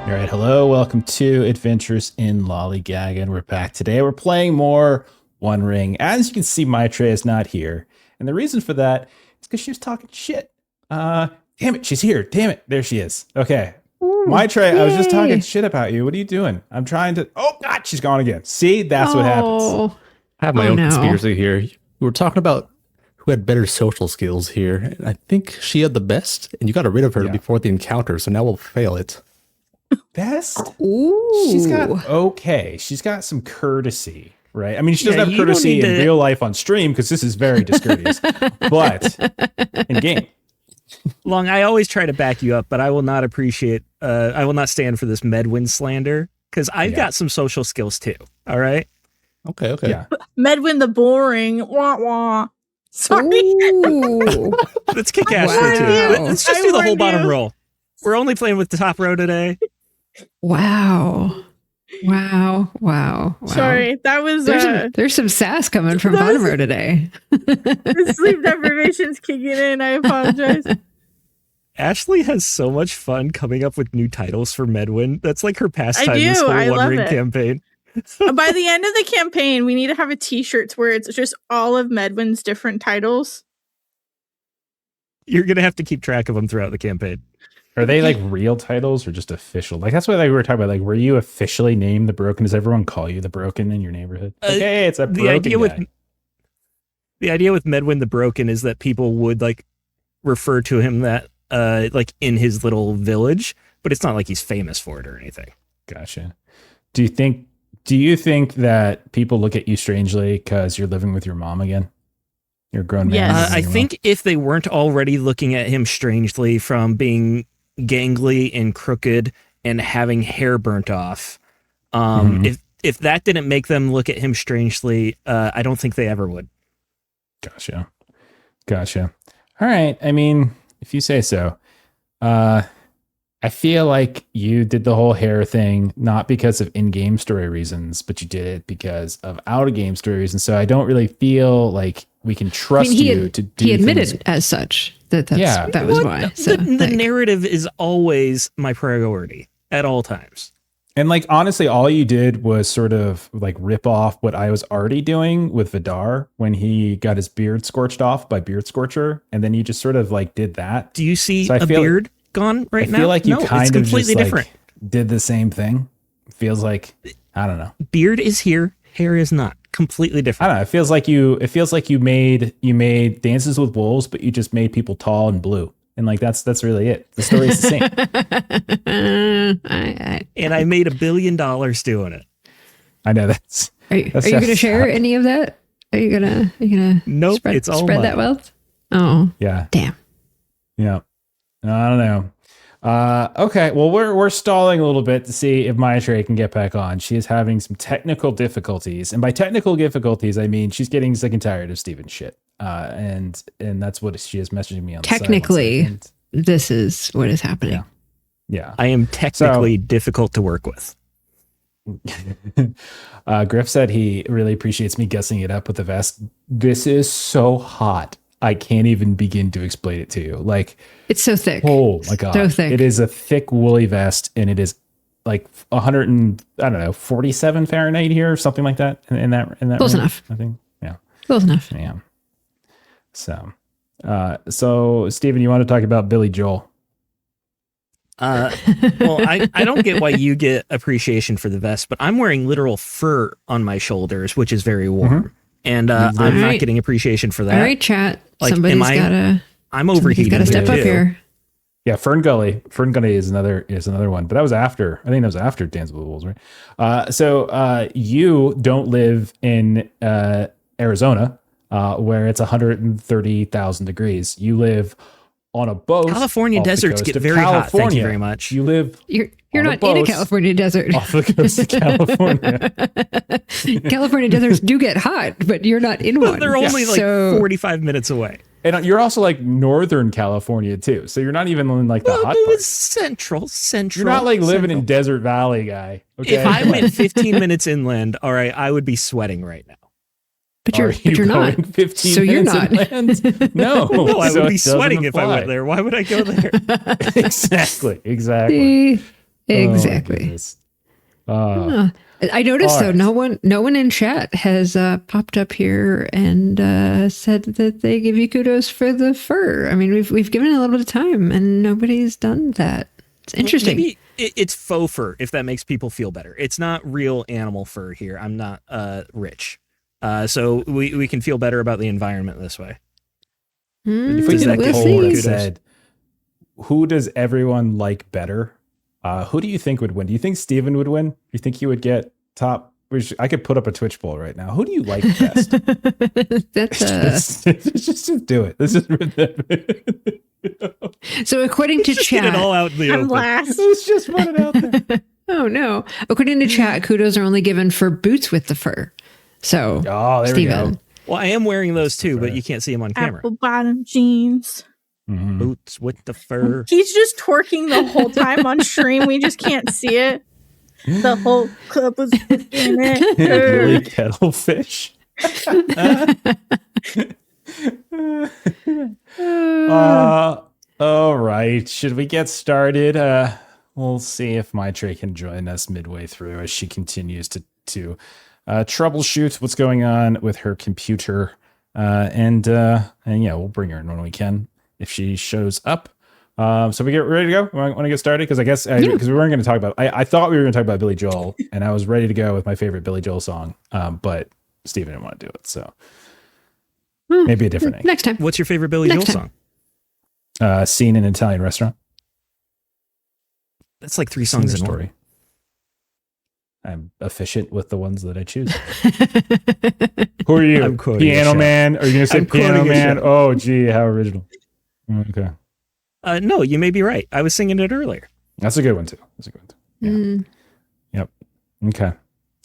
All right, hello, welcome to Adventures in Lollygagging. We're back today. We're playing more One Ring. As you can see, Maitreya is not here. And the reason for that is because she was talking shit. Damn it, she's here. Damn it, there she is. Okay. Maitreya, I was just talking shit about you. What are you doing? I'm trying to... Oh, God, she's gone again. See, that's what happens. I have my own conspiracy here. We were talking about who had better social skills here. And I think she had the best, and you got rid of her before the encounter, so now we'll fail it. Best? Ooh. She's got some courtesy, right? I mean, she doesn't have courtesy in real life on stream because this is very discourteous, but in game. Long, I always try to back you up, but I will not I will not stand for this Medwin slander because I've got some social skills too. All right. Okay. Yeah. Medwin the boring. Wah wah. Sorry. Let's kick ass for two. Let's just do the whole bottom roll. We're only playing with the top row today. Wow. Sorry, that was there's some sass coming from bottom row today. the sleep deprivation's kicking in. I apologize. Ashley has so much fun coming up with new titles for Medwin. That's like her pastime this whole One Ring campaign. By the end of the campaign, we need to have a t-shirt where it's just all of Medwin's different titles. You're gonna have to keep track of them throughout the campaign. Are they like real titles or just official? Like that's what we were talking about. Like, were you officially named the Broken? Does everyone call you the Broken in your neighborhood? Hey, it's a Broken guy. The idea with Medwin the Broken is that people would like refer to him that like in his little village, but it's not like he's famous for it or anything. Gotcha. Do you think that people look at you strangely because you're living with your mom again? You're a grown man. Yes. I think if they weren't already looking at him strangely from being gangly and crooked and having hair burnt off, if that didn't make them look at him strangely, I don't think they ever would. Gotcha. All right. I mean, if you say so. I feel like you did the whole hair thing, not because of in-game story reasons, but you did it because of out-of-game story reasons. So I don't really feel like we can trust you to do He admitted things. As such that was why. So, the narrative is always my priority at all times. And like, honestly, all you did was sort of like rip off what I was already doing with Vidar when he got his beard scorched off by Beard Scorcher. And then you just sort of like did that. Do you see a beard gone right now? I feel like you kind of just different. Like did the same thing. It feels like, I don't know. Beard is here, hair is not. Completely different. I don't know. It feels like you made Dances with Wolves, but you just made people tall and blue. And like that's really it. The story is the same. And I made $1 billion doing it. I know that's. Are you going to share any of that? Are you gonna? Nope. Spread, it's all spread that wealth. Oh yeah. Damn. Yeah. I don't know. Okay. Well, we're stalling a little bit to see if Maitreya can get back on. She is having some technical difficulties, and by technical difficulties, I mean she's getting sick and tired of Steven's shit. And that's what she is messaging me on. Technically, this is what is happening. Yeah. I am technically difficult to work with. Griff said he really appreciates me guessing it up with the vest. This is so hot. I can't even begin to explain it to you. Like, it's so thick. Oh my God. So thick. It is a thick woolly vest, and it is like 47 Fahrenheit here or something like that. In that close range, enough. I think. Yeah. Close enough. Yeah. So Steven, you want to talk about Billy Joel? Well, I don't get why you get appreciation for the vest, but I'm wearing literal fur on my shoulders, which is very warm. And I'm not getting appreciation for that. All right, chat. Like, somebody's gotta. I'm overheating. Got to step up here. Yeah, Fern Gully is another one, but that was after. I think that was after Dance with the Wolves, right? So you don't live in Arizona, where it's 130,000 degrees. You live on a boat. California deserts get very hot. Thank you very much. You live. You're not in a California desert. Off the coast of California. California deserts do get hot, but you're not in one. They're only like 45 minutes away. And you're also like Northern California too. So you're not even in like the hot part. Central. You're not like living in Desert Valley, guy. Okay? If I went 15 minutes inland, all right, I would be sweating right now. But you're not. 15 so you're not. No. No, I so would be sweating if I went there. Why would I go there? Exactly. See, Exactly. I noticed though, no one in chat has popped up here and said that they give you kudos for the fur. I mean, we've given it a little bit of time and nobody's done that. It's interesting. Maybe it's faux fur, if that makes people feel better. It's not real animal fur here. I'm not rich, so we can feel better about the environment this way. If we did a poll that said, who does everyone like better? Who do you think would win? Do you think Steven would win? Do you think he would get top? I could put up a Twitch poll right now. Who do you like best? That's just do it. This is so according to chat, get it all out in the I'm open. last. let's just put it out there. Oh no! According to chat, kudos are only given for boots with the fur. So, Oh, there Steven. we go. Well, I am wearing those too, but you can't see them on camera. Apple bottom jeans. Mhm. Boots with the fur. He's just twerking the whole time on stream. We just can't see it. The whole club was in it. Billy Kettlefish. All right. Should we get started? We'll see if Maitre can join us midway through as she continues to troubleshoot what's going on with her computer. And yeah, we'll bring her in when we can if she shows up. So we get ready to go. Want to get started? Because I guess because we weren't going to talk about. I thought we were going to talk about Billy Joel, and I was ready to go with my favorite Billy Joel song. But Steven didn't want to do it, so maybe a different name. Next time. What's your favorite Billy Joel song? Scene in an Italian restaurant. That's like 3 songs in story. I'm efficient with the ones that I choose. Who are you? I'm quoting Piano a show. Man? Are you going to say I'm Piano quoting a Man? show. Oh, gee, how original. Okay. No, you may be right. I was singing it earlier. That's a good one, too. Yeah. Yep. Okay.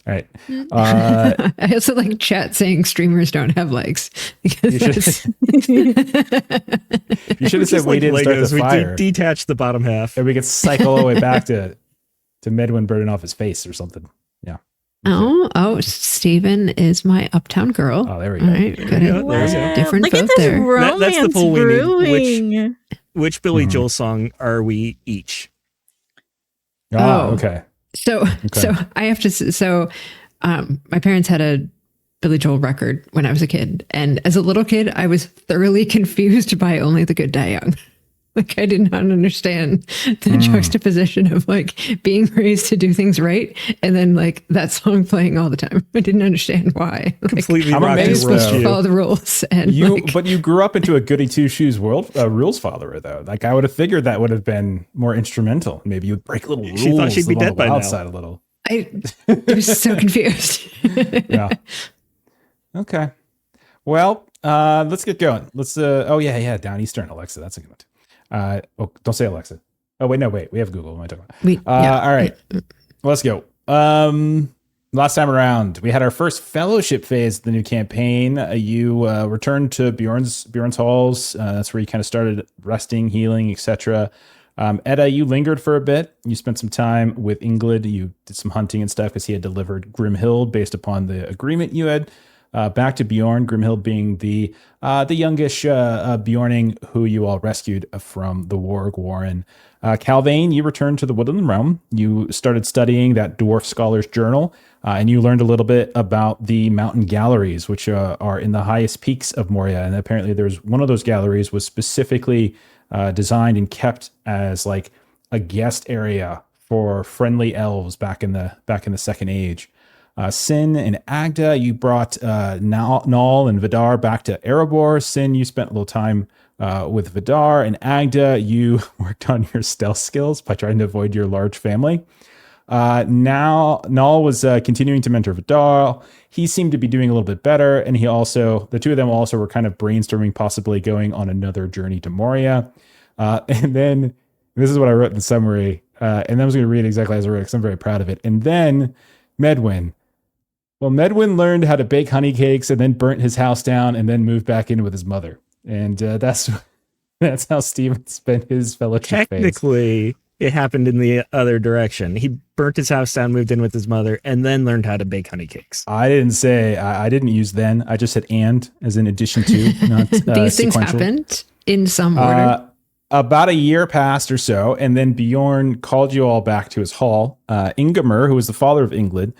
All right. I also like chat saying streamers don't have legs. Because You should have said we didn't start the fire. We detach the bottom half. And we could cycle all the way back to Medwin burning off his face or something. Yeah. Oh, Steven is my uptown girl. Oh, there we go. All right, good. Yeah, Wow. there's a Different Look vote at this there. romance That's the poll we need. brewing. Which Billy Mhm. Joel song are we each? Oh, okay. So I have to. So, my parents had a Billy Joel record when I was a kid, and as a little kid, I was thoroughly confused by "Only the Good Die Young." Like I did not understand the juxtaposition of like being raised to do things right, and then like that song playing all the time. I didn't understand why. Like, Completely I'm rock and amazed roll though. to you. follow the rules, and But you grew up into a goody two shoes rules follower though. Like I would have figured that would have been more instrumental. Maybe you would break little rules. She thought she'd be live on dead the by wild now. side a little. I was so confused. Yeah. Okay. Well, let's get going. Let's. Oh yeah. Down Eastern Alexa. That's a good one. Don't say Alexa. Oh wait, no, wait. We have Google. What am I talking about? All right. Let's go. Last time around, we had our first fellowship phase of the new campaign. You returned to Bjorn's halls. That's where you kind of started resting, healing, etc. Edda, you lingered for a bit. You spent some time with Ingrid. You did some hunting and stuff because he had delivered Grimhild based upon the agreement you had. Back to Bjorn, Grimhild being the youngish Bjorning who you all rescued from the Warg Warren. CALVAIN, you returned to the Woodland Realm. You started studying that Dwarf Scholar's Journal, and you learned a little bit about the mountain galleries, which are in the highest peaks of Moria. And apparently there's one of those galleries was specifically designed and kept as like a guest area for friendly elves back in the Second Age. Sin and Agda, you brought Nal and Vidar back to Erebor. Sin, you spent a little time with Vidar, and Agda, you worked on your stealth skills by trying to avoid your large family. Now Nal was continuing to mentor Vidar. He seemed to be doing a little bit better, and the two of them also were kind of brainstorming possibly going on another journey to Moria. And then this is what I wrote in the summary, and then I was going to read exactly as I wrote because I'm very proud of it. And then Medwin. Well, Medwin learned how to bake honey cakes and then burnt his house down and then moved back in with his mother. And that's how Steven spent his fellowship phase. Technically, it happened in the other direction. He burnt his house down, moved in with his mother, and then learned how to bake honey cakes. I didn't say, I didn't use then. I just said and as in addition to, not These things sequential. happened in some order. about a year passed or so, and then Bjorn called you all back to his hall. Ingemar, who was the father of Inglid,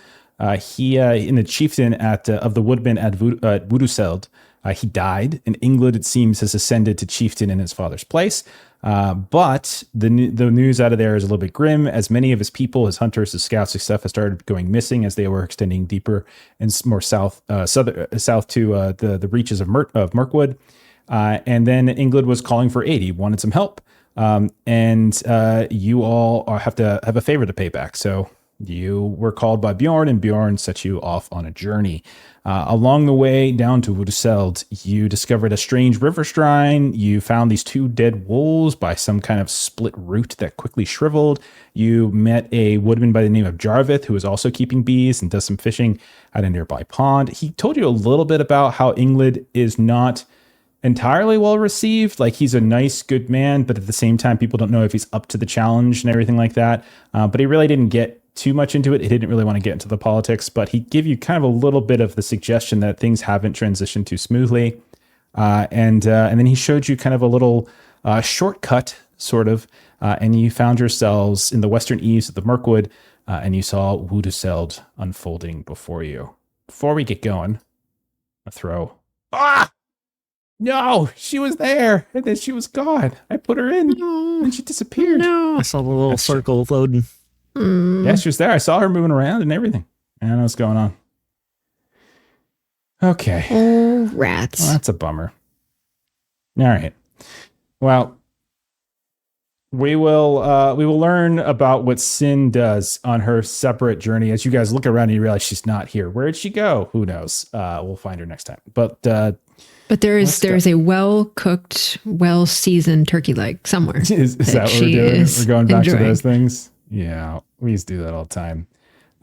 he in the chieftain of the Woodmen at Wuduseld, he died, and Inglid, it seems, has ascended to chieftain in his father's place. But the news out of there is a little bit grim, as many of his people, his hunters, his scouts, his stuff, have started going missing as they were extending deeper and more south to the reaches of Mirkwood. And then Inglid was calling for aid. He wanted some help. And you all have to have a favor to pay back. So you were called by Bjorn, and Bjorn set you off on a journey. Along the way down to Wuduseld, you discovered a strange river shrine. You found these 2 dead wolves by some kind of split root that quickly shriveled. You met a woodman by the name of Jarvith, who was also keeping bees and does some fishing at a nearby pond. He told you a little bit about how Inglid is not entirely well received. Like, he's a nice, good man, but at the same time, people don't know if he's up to the challenge and everything like that. But he really didn't get too much into it. He didn't really want to get into the politics, but he gave you kind of a little bit of the suggestion that things haven't transitioned too smoothly. And then he showed you kind of a little shortcut, sort of, and you found yourselves in the western eaves of the Mirkwood, and you saw Wuduseld unfolding before you. Before we get going, a throw. Ah! No, she was there, and then she was gone. I put her in, and she disappeared. I saw the little circle loading. Yeah, she was there. I saw her moving around and everything. I don't know what's going on. Okay. Oh, rats. Well, that's a bummer. All right. Well, we will learn about what Sin does on her separate journey. As you guys look around and you realize she's not here. Where did she go? Who knows? We'll find her next time. But there is a well-cooked, well-seasoned turkey leg somewhere. Is that what we're doing? We're going back to those things? Yeah, we used to do that all the time.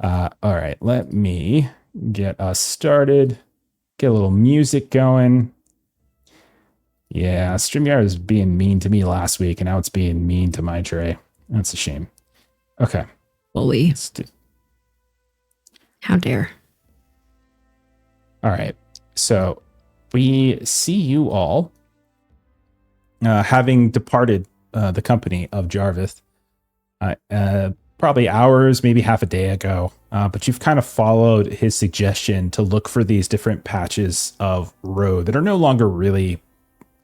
All right, let me get us started. Get a little music going. Yeah, StreamYard was being mean to me last week, and now it's being mean to my tray. That's a shame. Okay. Bully. How dare. All right, so we see you all having departed the company of Jarvith probably hours, maybe half a day ago. But you've kind of followed his suggestion to look for these different patches of road that are no longer really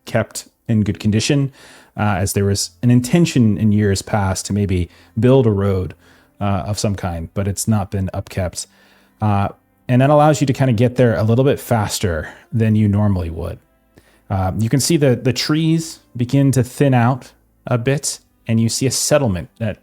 kept in good condition, as there was an intention in years past to maybe build a road of some kind, but it's not been upkept. And that allows you to kind of get there a little bit faster than you normally would. You can see the trees begin to thin out a bit, and you see a settlement that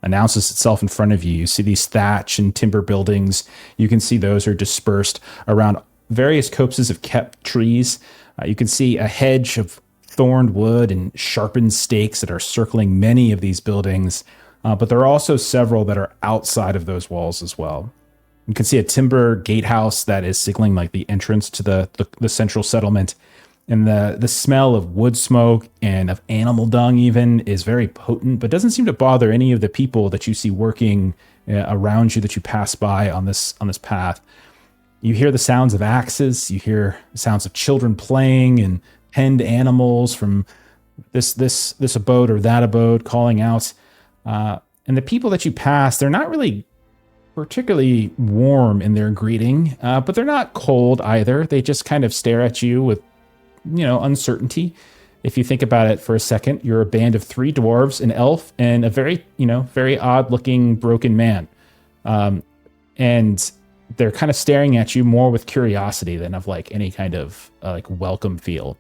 announces itself in front of you. You see these thatch and timber buildings. You can see those are dispersed around various copses of kept trees. You can see a hedge of thorned wood and sharpened stakes that are circling many of these buildings. But there are also several that are outside of those walls as well. You can see a timber gatehouse that is signaling like the entrance to the central settlement. And the smell of wood smoke and of animal dung even is very potent, but doesn't seem to bother any of the people that you see working around you that you pass by on this path. You hear the sounds of axes. You hear the sounds of children playing and penned animals from this abode or that abode calling out. And the people that you pass, they're not really particularly warm in their greeting, but they're not cold either. They just kind of stare at you with uncertainty. If you think about it for a second, you're a band of 3 dwarves, an elf, and a very odd looking broken man. And they're kind of staring at you more with curiosity than of like any kind of like welcome feel.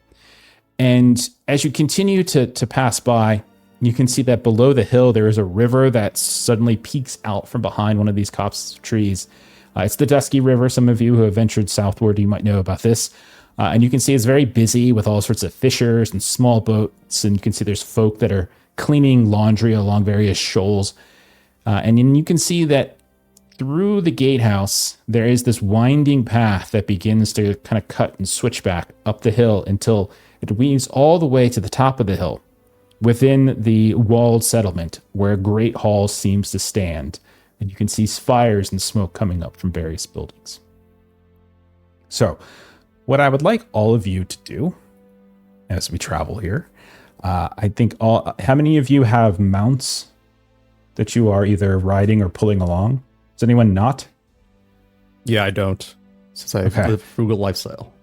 And as you continue to pass by, you can see that below the hill, there is a river that suddenly peeks out from behind one of these copse of trees. It's the Dusky River. Some of you who have ventured southward, you might know about this. And you can see it's very busy with all sorts of fishers and small boats. And you can see there's folk that are cleaning laundry along various shoals. And then you can see that through the gatehouse, there is this winding path that begins to kind of cut and switch back up the hill until it weaves all the way to the top of the hill within the walled settlement where Great Hall seems to stand. And you can see fires and smoke coming up from various buildings. So what I would like all of you to do as we travel here I think how many of you have mounts that you are either riding or pulling along? Does anyone not? Yeah, I don't. Since I live a frugal lifestyle.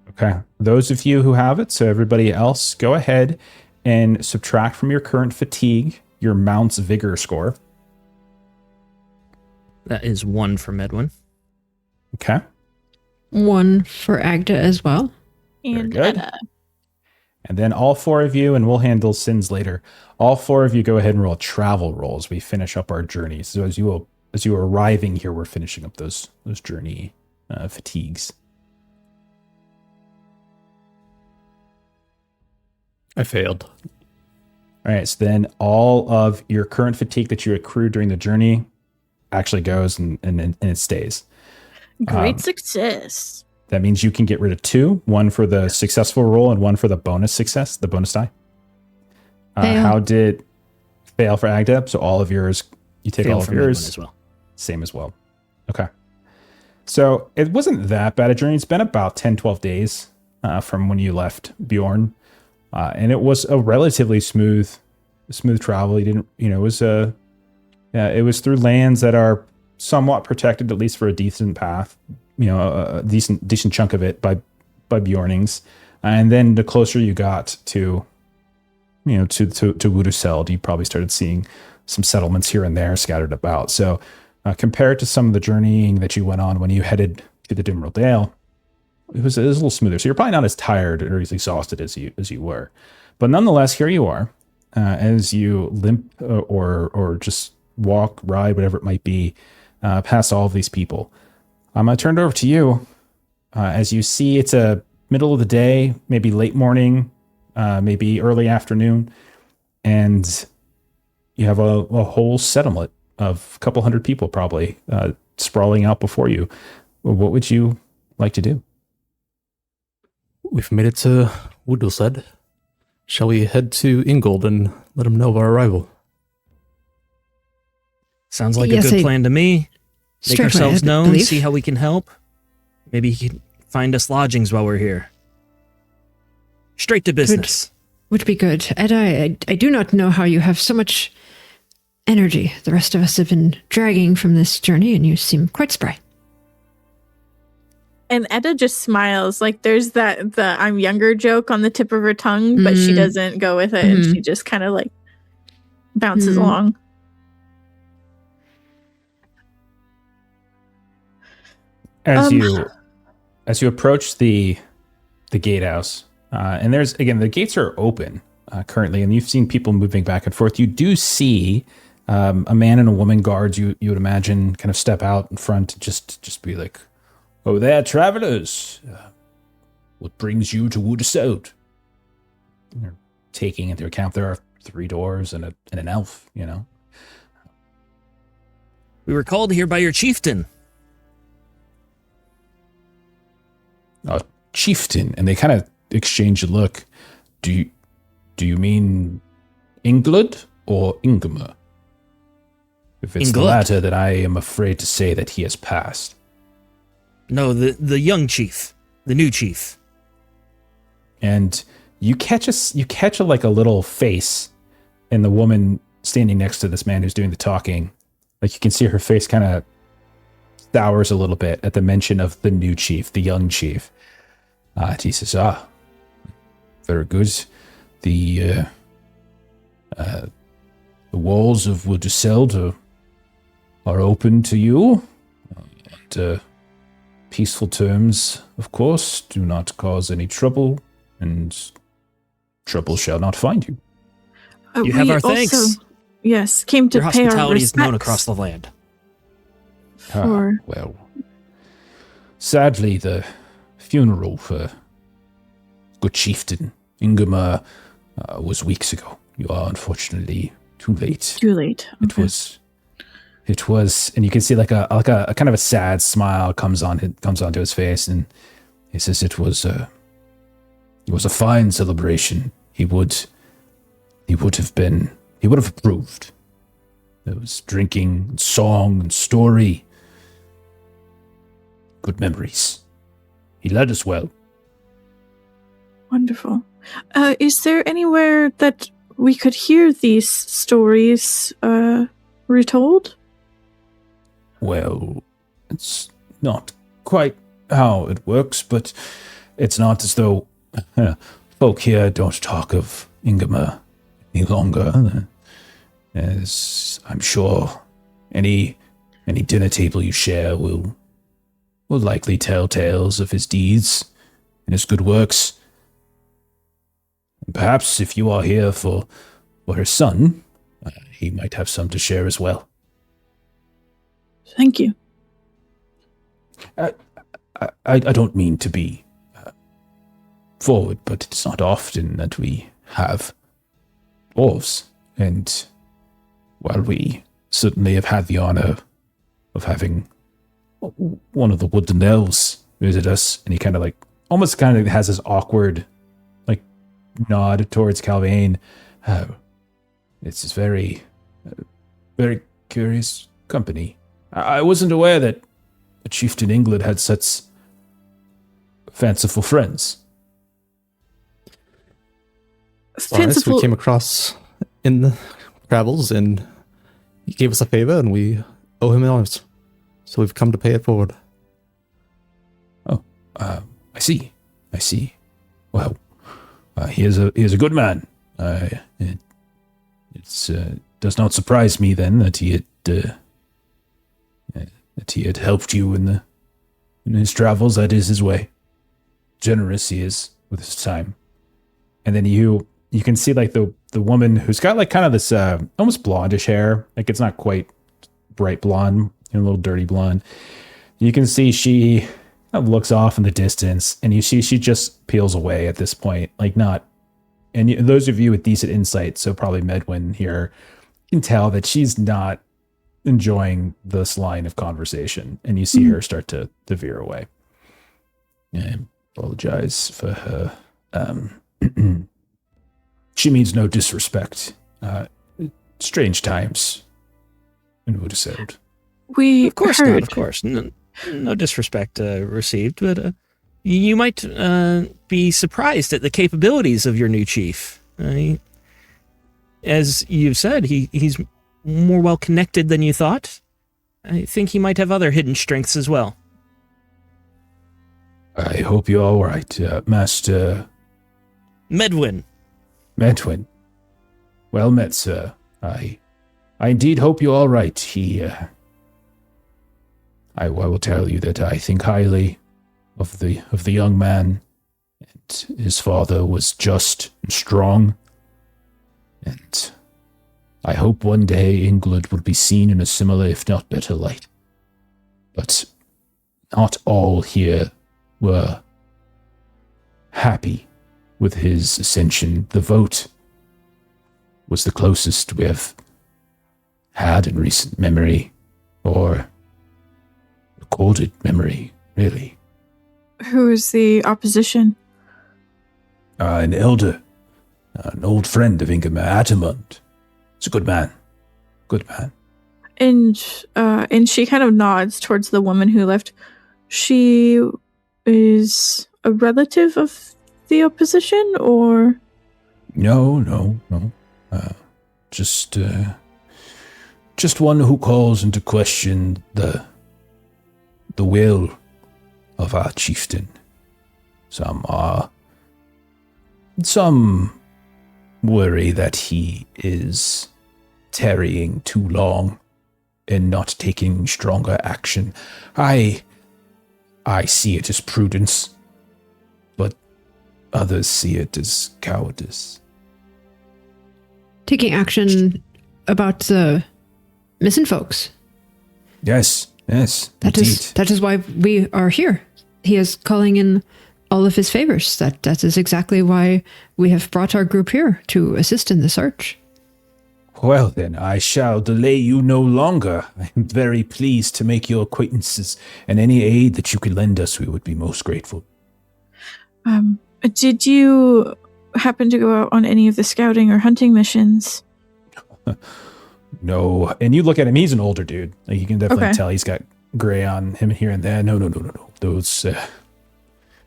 Okay. Those of you who have it, so everybody else, go ahead and subtract from your current fatigue your mount's vigor score. That is 1 from Edwin. Okay. 1 for Agda as well. And Very good. Edda. And then all 4 of you, and we'll handle sins later. All 4 of you go ahead and roll travel rolls. We finish up our journey. So as you are arriving here, we're finishing up those journey fatigues. I failed. All right. So then all of your current fatigue that you accrued during the journey actually goes and it stays. Great success. That means you can get rid of 2, 1 for the successful roll and 1 for the bonus success, the bonus die. How did fail for Agda? So all of yours, you take Fail all of from yours. Edwin as well. Same as well. Okay. So it wasn't that bad a journey. It's been about 10, 12 days from when you left Bjorn. And it was a relatively smooth travel. You didn't, it was it was through lands that are somewhat protected, at least for a decent path, a decent chunk of it by Bjornings. And then the closer you got to Wuduseld, you probably started seeing some settlements here and there scattered about. So compared to some of the journeying that you went on when you headed to the Dimmeril Dale, it was a little smoother. So you're probably not as tired or as exhausted as you were. But nonetheless, here you are as you limp or just walk, ride, whatever it might be, past all of these people. I'm going to turn it over to you. As you see, it's a middle of the day, maybe late morning, maybe early afternoon, and you have a whole settlement of a couple hundred people probably sprawling out before you. What would you like to do? We've made it to Wuduseld. Shall we head to Ingold and let him know of our arrival? Sounds like Yes, a good plan to me. Make Straight ourselves ahead, known, believe. see how we can help. Maybe he can find us lodgings while we're here. Straight to business. Would be good. Ed, I do not know how you have so much energy. The rest of us have been dragging from this journey, and you seem quite spry. And Edda just smiles. Like there's the I'm younger joke on the tip of her tongue, but she doesn't go with it. And she just kind of like bounces along. As you approach the gatehouse, and there's again the gates are open currently, and you've seen people moving back and forth. You do see a man and a woman guards. You would imagine kind of step out in front and just be like, "Oh, there, travelers! What brings you to Wuduseld?" They're taking into account there are 3 doors and an elf. We were called here by your chieftain. A chieftain, and they kind of exchange a look. Do you mean Inglud or Ingmer? If it's the Inglud. latter, then I am afraid to say that he has passed. No, the young chief, the new chief. And you catch a like a little face in the woman standing next to this man who's doing the talking. Like you can see her face kind of sours a little bit at the mention of the new chief, the young chief. He says, very good. The walls of Wuduseld are open to you. And peaceful terms, of course, do not cause any trouble, and trouble shall not find you. You have We our thanks. Yes, came to Your pay our hospitality is known respects across the land. for Well, sadly, the funeral for good chieftain Ingmer was weeks ago. You are unfortunately too late. too late. Okay. It was, and you can see like a kind of a sad smile comes onto his face, and he says it was a fine celebration. He would have approved. There was drinking, and song, and story. Good memories. He led us well. Wonderful. Is there anywhere that we could hear these stories retold? Well, it's not quite how it works, but it's not as though folk here don't talk of Ingema any longer. As I'm sure any dinner table you share will likely tell tales of his deeds and his good works. And perhaps if you are here for her son, he might have some to share as well. Thank you. I don't mean to be forward, but it's not often that we have dwarves, and while we certainly have had the honor of having one of the Woodland elves visit us, and he almost has this awkward nod towards CALVAIN. It's just very curious company. I wasn't aware that a chieftain England had such fanciful friends. Fanciful. We came across in the travels, and he gave us a favor, and we owe him ours. So we've come to pay it forward. Oh, I see. Well, he is a good man. It does not surprise me then that he had helped you in his travels. That is his way. Generous he is with his time. And then you can see the woman who's got kind of this almost blondish hair. It's not quite bright blonde, a little dirty blonde. You can see she kind of looks off in the distance, and you see she just peels away at this point. And those of you with decent insight, so probably Medwin here, can tell that she's not enjoying this line of conversation, and you see her start to veer away. I apologize for her. She means no disrespect. Strange times in Wuduseld. Of course. No disrespect received, but you might be surprised at the capabilities of your new chief. As you've said, he's more well connected than you thought. I think he might have other hidden strengths as well. I hope you're all right, Master Medwin. Well met, sir. I indeed hope you're all right. I will tell you that I think highly of the young man, and his father was just and strong, and I hope one day England will be seen in a similar, if not better, light. But not all here were happy with his ascension. The vote was the closest we have had in recent memory, or recorded memory, really. Who is the opposition? An elder, an old friend of Ingema, Atamund. He's a good man. And she kind of nods towards the woman who left. She is a relative of the opposition, or? No. Just one who calls into question the will of our chieftain. Some worry that he is tarrying too long and not taking stronger action. I see it as prudence, but others see it as cowardice. Taking action about the missing folks. Yes, That indeed. is why we are here. He is calling in all of his favors. That is exactly why we have brought our group here, to assist in the search. Well then, I shall delay you no longer. I am very pleased to make your acquaintances, and any aid that you could lend us, we would be most grateful. Did you happen to go out on any of the scouting or hunting missions? No, and you look at him, he's an older dude. You can definitely tell he's got gray on him here and there. No. Those,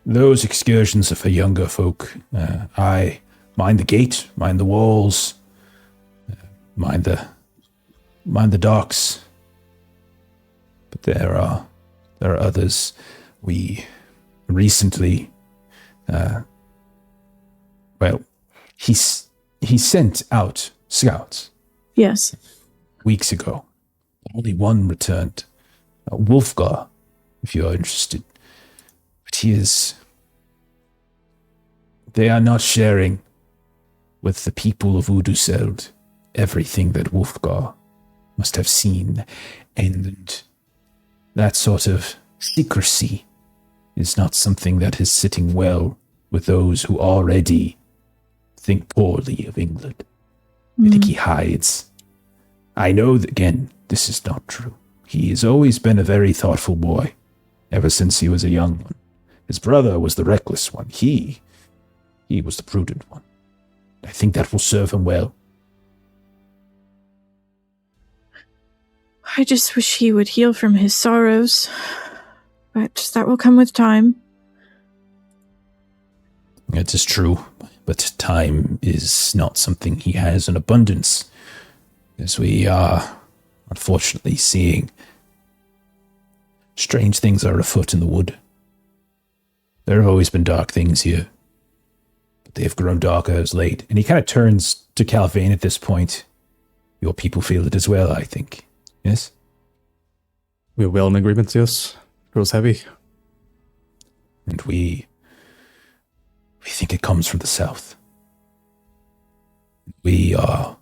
those excursions are for younger folk. I mind the gate, mind the walls, mind the docks. But there are others. We recently, he sent out scouts. Yes. Weeks ago. Only one returned. Wolfgar, if you are interested. But they are not sharing with the people of Wuduseld everything that Wolfgar must have seen. And that sort of secrecy is not something that is sitting well with those who already think poorly of England. I think he hides. I know that, again, this is not true. He has always been a very thoughtful boy, ever since he was a young one. His brother was the reckless one. He was the prudent one. I think that will serve him well. I just wish he would heal from his sorrows, but that will come with time. It is true, but time is not something he has in abundance, as we are unfortunately seeing strange things are afoot in the wood. There have always been dark things here, but they have grown darker as late. And he kind of turns to CALVAIN at this point. Your people feel it as well, I think. Yes? We're well in agreement, yes. Grows heavy. And we think it comes from the south. We are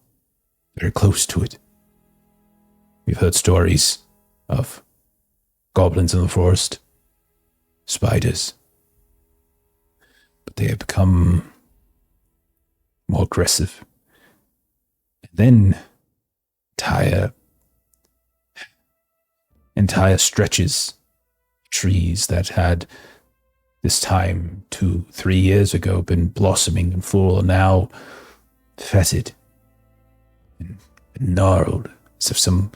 very close to it. We've heard stories of goblins in the forest, spiders, but they have become more aggressive. And then entire stretches of trees that had this time 2-3 years ago been blossoming in full are now fetid and gnarled, as if some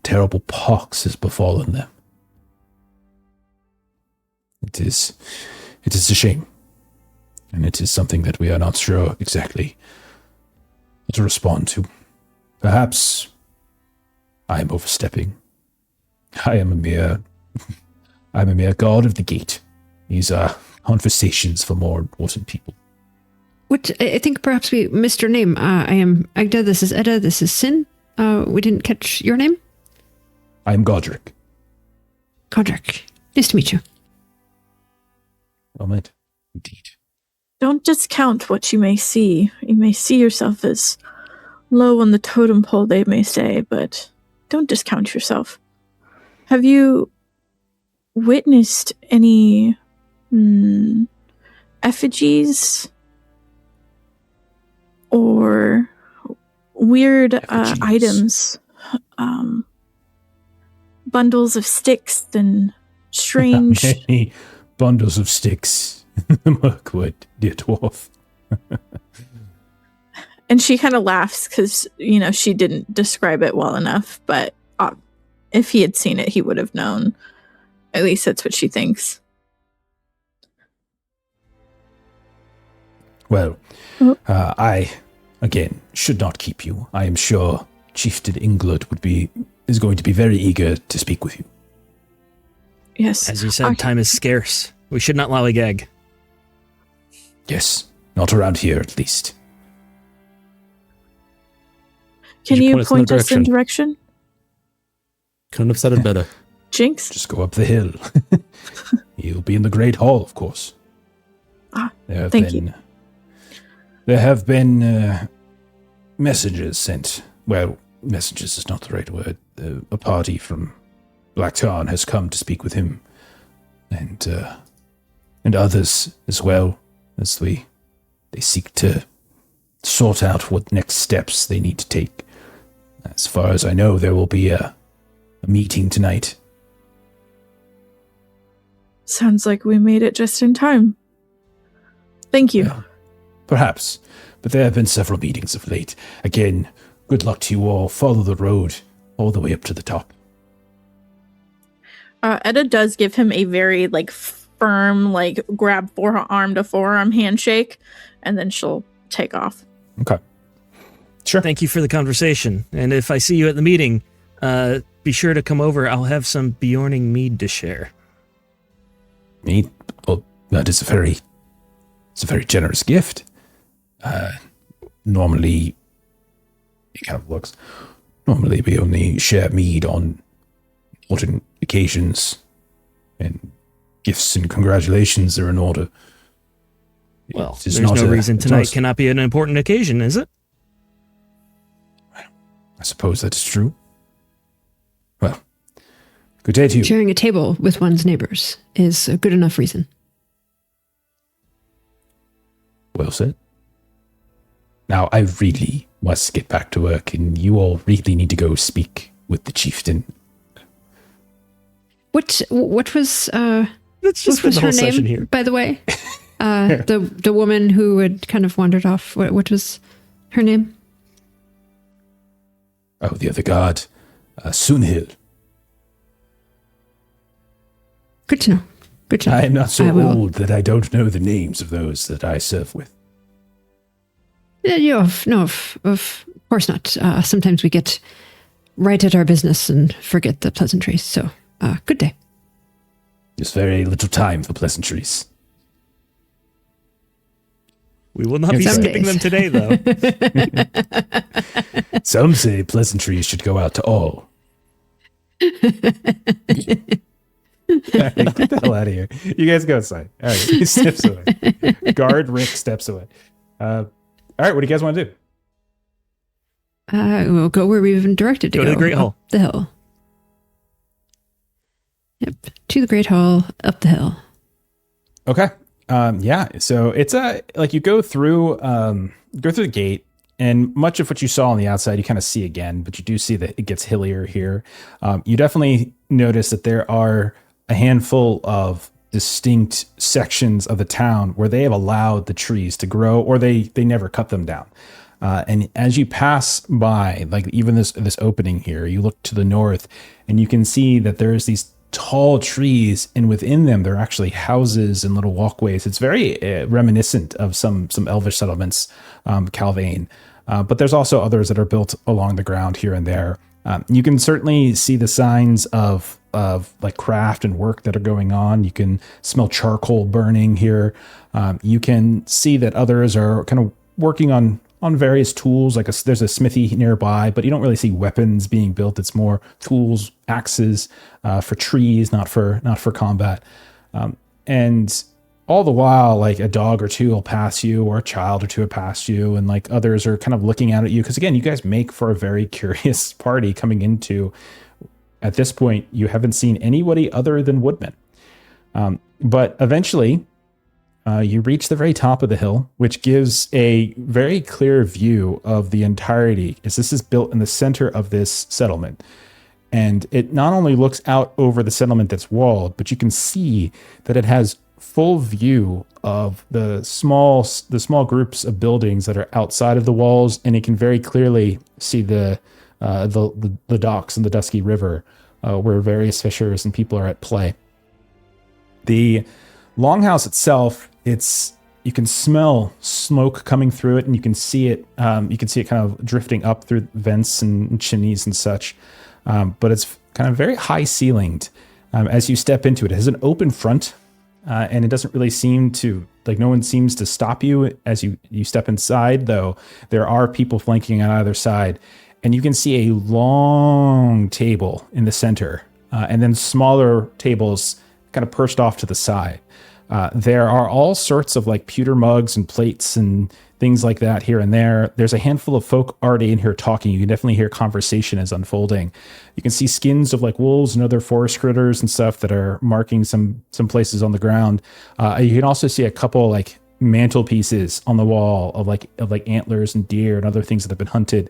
terrible pox has befallen them. It is a shame, and it is something that we are not sure exactly how to respond to. Perhaps I am overstepping. I'm a mere guard of the gate. These are conversations for more important people. What I think perhaps we missed your name. I am Agda. This is Edda. This is Sin. We didn't catch your name. I'm Godric. Godric. Nice to meet you. Well met, indeed. Don't discount what you may see. You may see yourself as low on the totem pole, they may say, but don't discount yourself. Have you witnessed any effigies or weird items? Bundles of sticks and strange... Many bundles of sticks in the Mirkwood, dear dwarf. And she kind of laughs because, she didn't describe it well enough, but if he had seen it, he would have known. At least that's what she thinks. Well, I, again, should not keep you. I am sure Chieftain Inglet is going to be very eager to speak with you. Yes. As you said, time is scarce. We should not lollygag. Yes, not around here, at least. Can you point us in direction? Couldn't have said it better. Jinx? Just go up the hill. You'll be in the Great Hall, of course. Thank you. There have been messages sent. Well, messages is not the right word. A party from Blacktarn has come to speak with him, and others as well, as they seek to sort out what next steps they need to take. As far as I know, there will be a meeting tonight. Sounds like we made it just in time. Thank you. Perhaps, but there have been several meetings of late. Again, good luck to you all. Follow the road all the way up to the top. Edda does give him a very, firm, like grab forearm to forearm handshake, and then she'll take off. Okay. Sure. Thank you for the conversation. And if I see you at the meeting, be sure to come over. I'll have some Bjorning mead to share. Mead? Well, that is a very generous gift. Normally, he kind of looks. Normally, we only share mead on important occasions, and gifts and congratulations are in order. Well, there's no reason tonight cannot be an important occasion, is it? I suppose that is true. Well, good day to you. Sharing a table with one's neighbors is a good enough reason. Well said. Now, I really must get back to work, and you all really need to go speak with the chieftain. What was Let's just what was spend the whole her session name, here. by the way? The woman who had kind of wandered off. What was her name? Oh, the other guard, Sunhill. Good to know. Good to know. I am not so I will- old that I don't know the names of those that I serve with. Of course not. Sometimes we get right at our business and forget the pleasantries. So, good day. There's very little time for pleasantries. We will not be Some skipping them days. today, though. Some say pleasantries should go out to all. All right, get the hell out of here. You guys go outside. All right, he steps away. Guard Rick steps away. All right, what do you guys want to do? We'll go where we've been directed to go. Go to the Great Hall. Up the hill. Yep. To the Great Hall, up the hill. Okay. Yeah. So it's like you go through the gate, and much of what you saw on the outside you kind of see again, but you do see that it gets hillier here. You definitely notice that there are a handful of distinct sections of the town where they have allowed the trees to grow, or they never cut them down. And as you pass by, like even this opening here, you look to the north and you can see that there's these tall trees, and within them there are actually houses and little walkways. It's very reminiscent of some elvish settlements, CALVAIN, but there's also others that are built along the ground here and there. You can certainly see the signs of like craft and work that are going on. You can smell charcoal burning here. You can see that others are kind of working on various tools. Like there's a smithy nearby, but you don't really see weapons being built. It's more tools, axes for trees, not for combat. And all the while, like a dog or two will pass you, or a child or two will pass you, and like others are kind of looking out at you. Because again, you guys make for a very curious party coming into. At this point, you haven't seen anybody other than Woodmen. But eventually, you reach the very top of the hill, which gives a very clear view of the entirety, as this is built in the center of this settlement. And it not only looks out over the settlement that's walled, but you can see that it has full view of the small groups of buildings that are outside of the walls, and it can very clearly see the docks and the dusky river where various fishers and people are at play. The longhouse itself, you can smell smoke coming through it, and you can see it. You can see it kind of drifting up through vents and chimneys and such. But it's kind of very high ceilinged. As you step into it, it has an open front, and it doesn't really seem to, like, no one seems to stop you as you step inside, though there are people flanking on either side. And you can see a long table in the center, and then smaller tables kind of perched off to the side. There are all sorts of like pewter mugs and plates and things like that here and there. There's a handful of folk already in here talking. You can definitely hear conversation is unfolding. You can see skins of like wolves and other forest critters and stuff that are marking some places on the ground. You can also see a couple like mantelpieces on the wall of like antlers and deer and other things that have been hunted.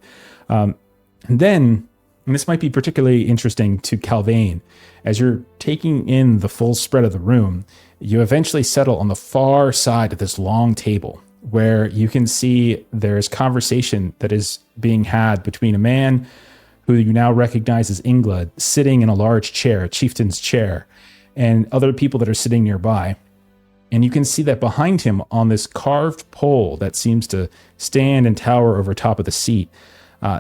And then, and this might be particularly interesting to CALVAIN, as you're taking in the full spread of the room, you eventually settle on the far side of this long table where you can see there's conversation that is being had between a man who you now recognize as Inglad, sitting in a large chair, a chieftain's chair, and other people that are sitting nearby. And you can see that behind him on this carved pole that seems to stand and tower over top of the seat,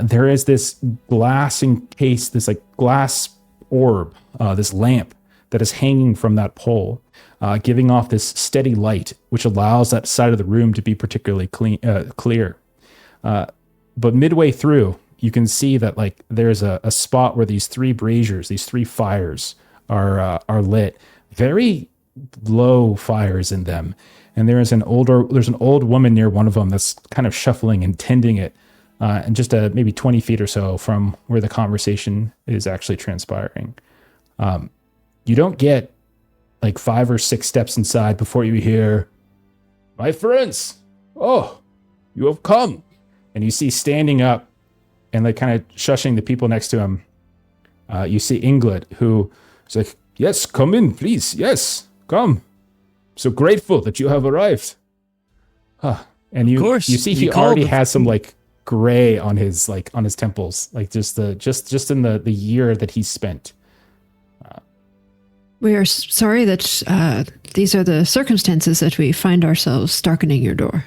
there is this glass encased, this like glass orb, this lamp that is hanging from that pole, giving off this steady light, which allows that side of the room to be particularly clear. But midway through, you can see that like there's a spot where these three braziers, these three fires are lit, very low fires in them. And there's an old woman near one of them that's kind of shuffling and tending it, and just maybe 20 feet or so from where the conversation is actually transpiring. You don't get like 5 or 6 steps inside before you hear, "My friends, oh, you have come." And you see standing up and like kind of shushing the people next to him, you see Ingrid, who is like, "Yes, come in, please. Yes, come. So grateful that you have arrived." And you see he already has some like gray on his temples, like just in the year that he spent. We are sorry that these are the circumstances that we find ourselves darkening your door.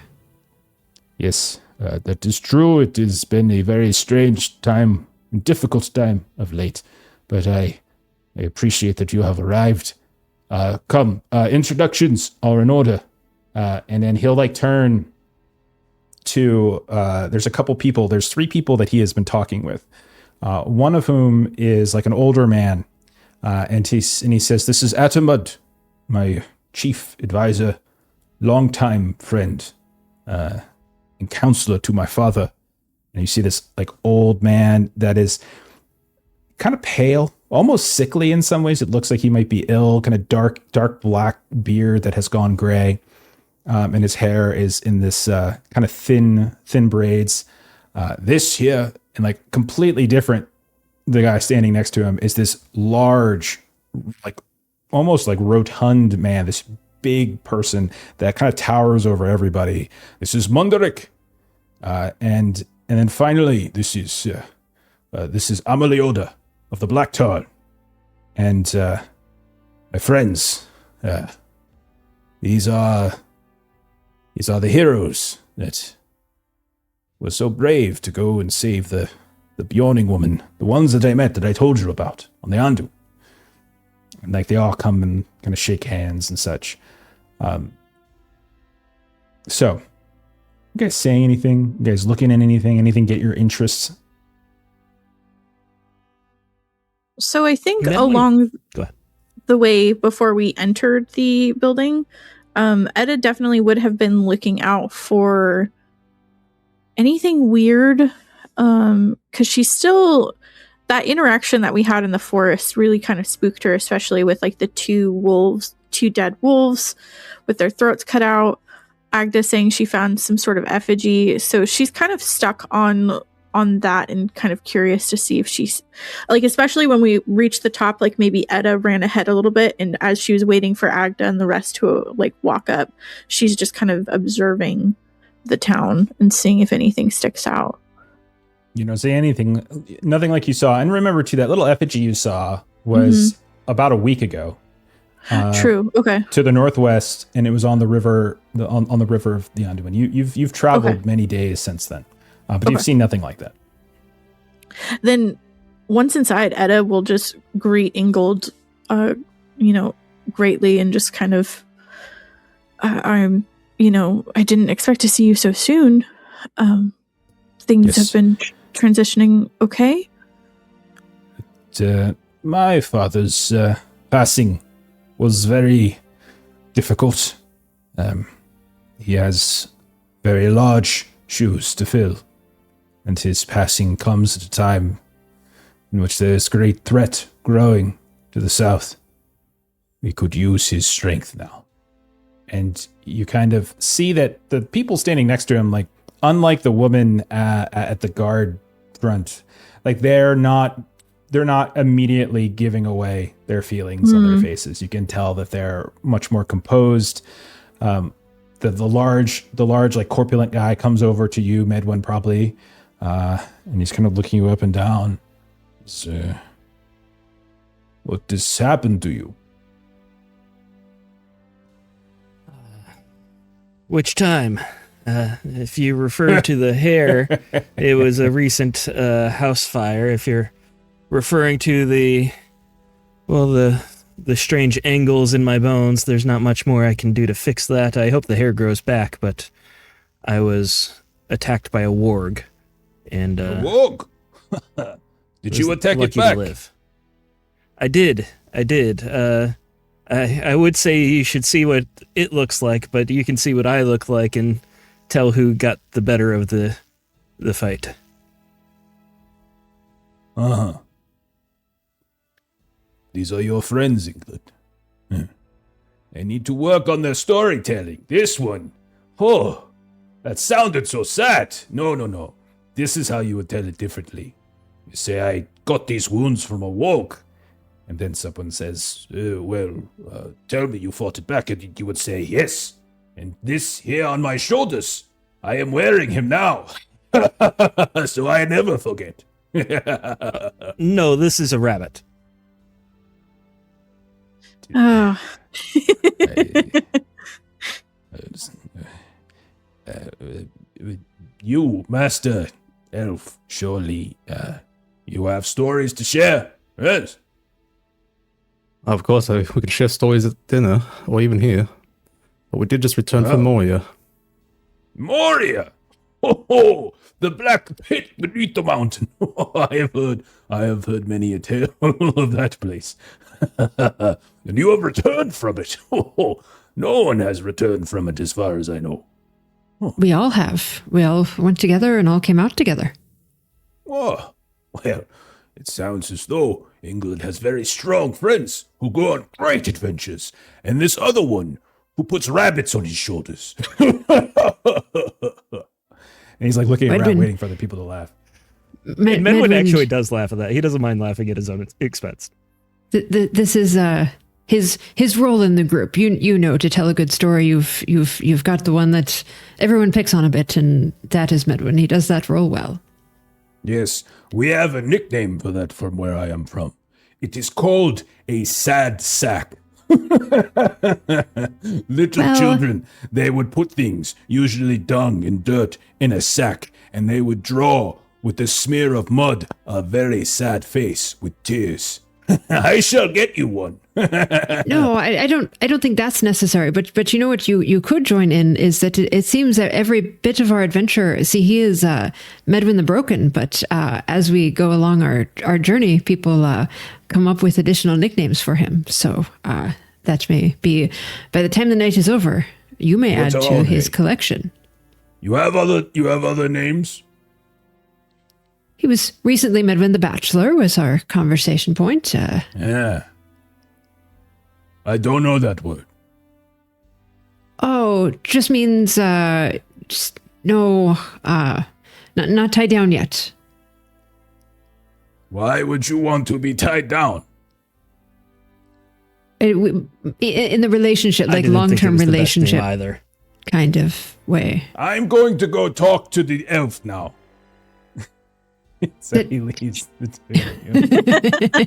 Yes, that is true. It has been a very strange time, difficult time of late, but I appreciate that you have arrived. Come, introductions are in order. And then he'll like turn to, there's a couple people, there's 3 people that he has been talking with. One of whom is like an older man. And he says, "This is Atamud, my chief advisor, longtime friend, and counselor to my father." And you see this like old man that is kind of pale, almost sickly in some ways. It looks like he might be ill, kind of dark black beard that has gone gray. And his hair is in this kind of thin braids. This here, and like completely different, the guy standing next to him is this large, like almost like rotund man, this big person that kind of towers over everybody. "This is Mundarik. And then finally, this is Amelioda of the Black Tar. And my friends, these are the heroes that were so brave to go and save the Bjorning woman, the ones that I met that I told you about on the Andu." And like they all come and kind of shake hands and such. So, you guys saying anything? You guys looking at anything? Anything get your interests? So I think along the way before we entered the building, Edda definitely would have been looking out for anything weird, because she's still, that interaction that we had in the forest really kind of spooked her, especially with like the 2 dead wolves with their throats cut out. Agda saying she found some sort of effigy, so she's kind of stuck on that and kind of curious to see if she's like, especially when we reached the top, like maybe Edda ran ahead a little bit, and as she was waiting for Agda and the rest to like walk up, she's just kind of observing the town and seeing if anything sticks out. You know, say anything, nothing like you saw. And remember too, that little effigy you saw was about a week ago. True. Okay. To the northwest, and it was on the river, on the river of the Anduin. You've traveled many days since then, but you've seen nothing like that. Then, once inside, Edda will just greet Ingold, greatly, and just kind of, I didn't expect to see you so soon. Things have been transitioning okay? My father's passing was very difficult. He has very large shoes to fill, and his passing comes at a time in which there is great threat growing to the south. We could use his strength now. And you kind of see that the people standing next to him, like, unlike the woman at the guard front, like they're not immediately giving away their feelings on their faces. You can tell that they're much more composed. The large like corpulent guy comes over to you, Medwin probably, and he's kind of looking you up and down. So, what has happened to you? Which time? If you refer to the hair, it was a recent house fire. If you're referring to the strange angles in my bones, there's not much more I can do to fix that. I hope the hair grows back, but I was attacked by a warg. And a warg? Did you attack it back? I did. I would say you should see what it looks like, but you can see what I look like and tell who got the better of the fight. Uh-huh. These are your friends, England. They need to work on their storytelling. This one. Oh, that sounded so sad. No. This is how you would tell it differently. You say, I got these wounds from a warg. And then someone says, tell me you fought it back. And you would say, yes. And this here on my shoulders, I am wearing him now. So I never forget. No, this is a rabbit. Oh. You, Master Elf, surely you have stories to share, yes? Of course, we could share stories at dinner, or even here. But we did just return from Moria. Moria! Oh, the black pit beneath the mountain. I have heard many a tale of that place. And you have returned from it. No one has returned from it as far as I know. We all have. We all went together and all came out together. Oh, well, it sounds as though England has very strong friends who go on great adventures, and this other one who puts rabbits on his shoulders. And he's like looking around, waiting for the people to laugh. Medwin actually does laugh at that. He doesn't mind laughing at his own expense. This is his role in the group. You know, to tell a good story, you've got the one that everyone picks on a bit, and that is Medwin. He does that role well. Yes, we have a nickname for that from where I am from. It is called a sad sack. Little children, they would put things, usually dung and dirt, in a sack, and they would draw with a smear of mud a very sad face with tears. I shall get you one. No, I don't think that's necessary. But you know what you could join in is that it seems that every bit of our adventure. See, he is Medwin the Broken, but as we go along our journey, people come up with additional nicknames for him. So that may be by the time the night is over, you may add to his collection. You have other names? He was recently Medwin the Bachelor was our conversation point. Yeah. I don't know that word. Oh, just means not tied down yet. Why would you want to be tied down? In the relationship, like long-term relationship either. Kind of way. I'm going to go talk to the elf now. So he leaves the two of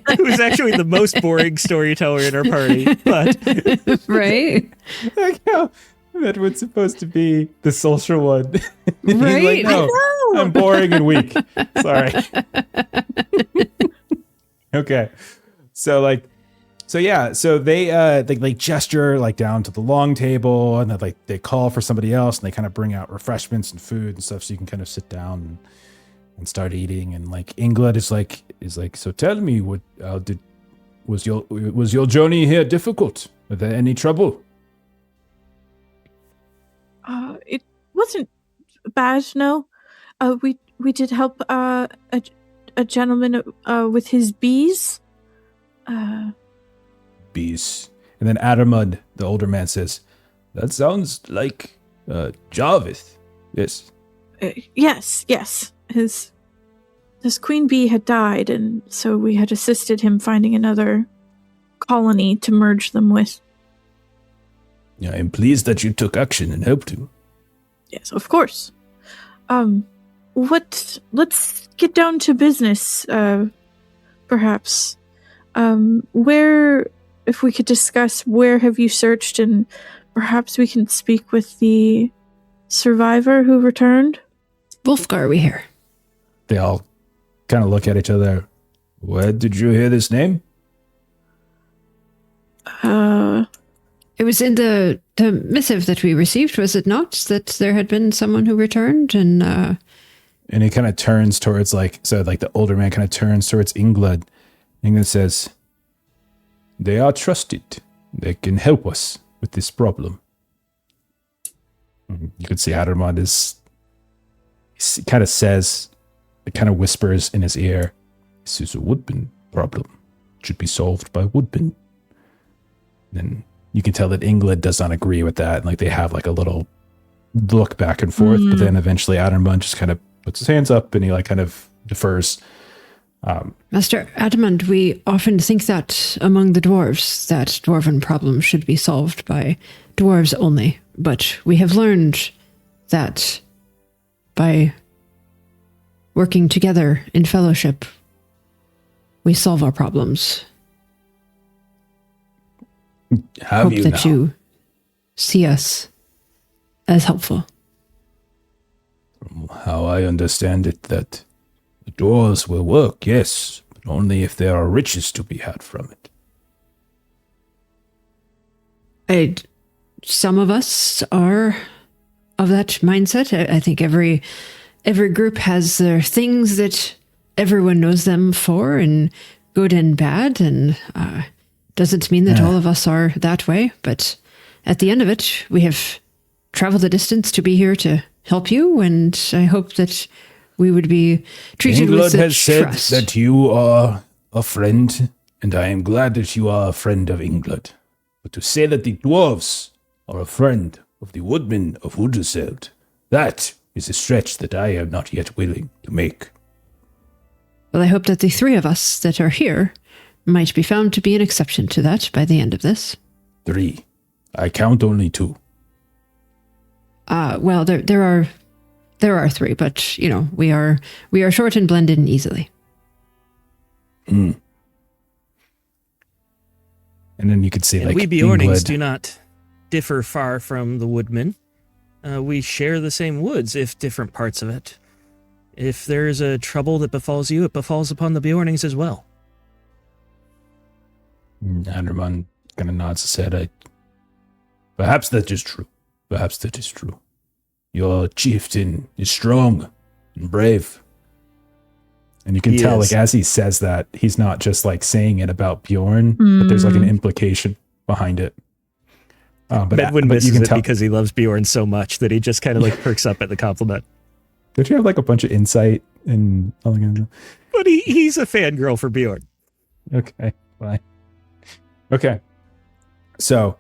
you. Who's actually the most boring storyteller in our party, but right? Like how Medwin's supposed to be the social one. Right? Like, no, I know. I'm boring and weak. Sorry. Okay. So they gesture like down to the long table, and then they call for somebody else, and they kind of bring out refreshments and food and stuff, so you can kind of sit down and start eating. And like Ingrid is like, so tell me, was your journey here difficult? Were there any trouble? It wasn't bad, no. We did help a gentleman with his bees. Bees. And then Adamud, the older man, says, that sounds like Jarvis. Yes. Yes. His queen bee had died, and so we had assisted him finding another colony to merge them with. Yeah, I'm pleased that you took action and helped him. Yes, of course. Let's get down to business, perhaps. If we could discuss, where have you searched, and perhaps we can speak with the survivor who returned? Wolfgar, we hear. They all kind of look at each other. Where did you hear this name? It was in the missive that we received, was it not? That there had been someone who returned and he kind of turns towards the older man kind of turns towards Ingrid. Ingrid says, "They are trusted. They can help us with this problem." You can see Addermond he kind of says, it kind of whispers in his ear, "This is a Woodman problem. It should be solved by Woodmen." Then you can tell that Ingrid does not agree with that. And they have a little look back and forth, but then eventually Addermond just kind of puts his hands up and he kind of defers. Master Adamant, we often think that among the dwarves, that dwarven problems should be solved by dwarves only. But we have learned that by working together in fellowship, we solve our problems. Have Hope you that now? you see us as helpful. From how I understand it, that the dwarves will work, yes, but only if there are riches to be had from it. Some of us are of that mindset. I think every group has their things that everyone knows them for, and good and bad, and doesn't mean that all of us are that way. But at the end of it, we have traveled the distance to be here to help you, and I hope that we would be treated with England has trust. said that you are a friend, and I am glad that you are a friend of England. But to say that the dwarves are a friend of the Woodmen of Wuduseld, that is a stretch that I am not yet willing to make. Well, I hope that the three of us that are here might be found to be an exception to that by the end of this. 3. I count only 2. Well, there are 3, but we are short and blend in easily. And then you could see And we Bjornings Ingrid. do not differ far from the Woodmen. We share the same woods, if different parts of it. If there is a trouble that befalls you, it befalls upon the Bjornings as well. Addermond kind of nods his head. Perhaps that is true. Perhaps that is true. Your chieftain is strong and brave. And you can He tell, is. as he says that, he's not just saying it about Bjorn, but there's an implication behind it. Medwin but misses it because he loves Bjorn so much that he just kind of perks up at the compliment. Don't you have a bunch of insight in all that kind of stuff? But he's a fangirl for Bjorn. Okay, fine. Okay. So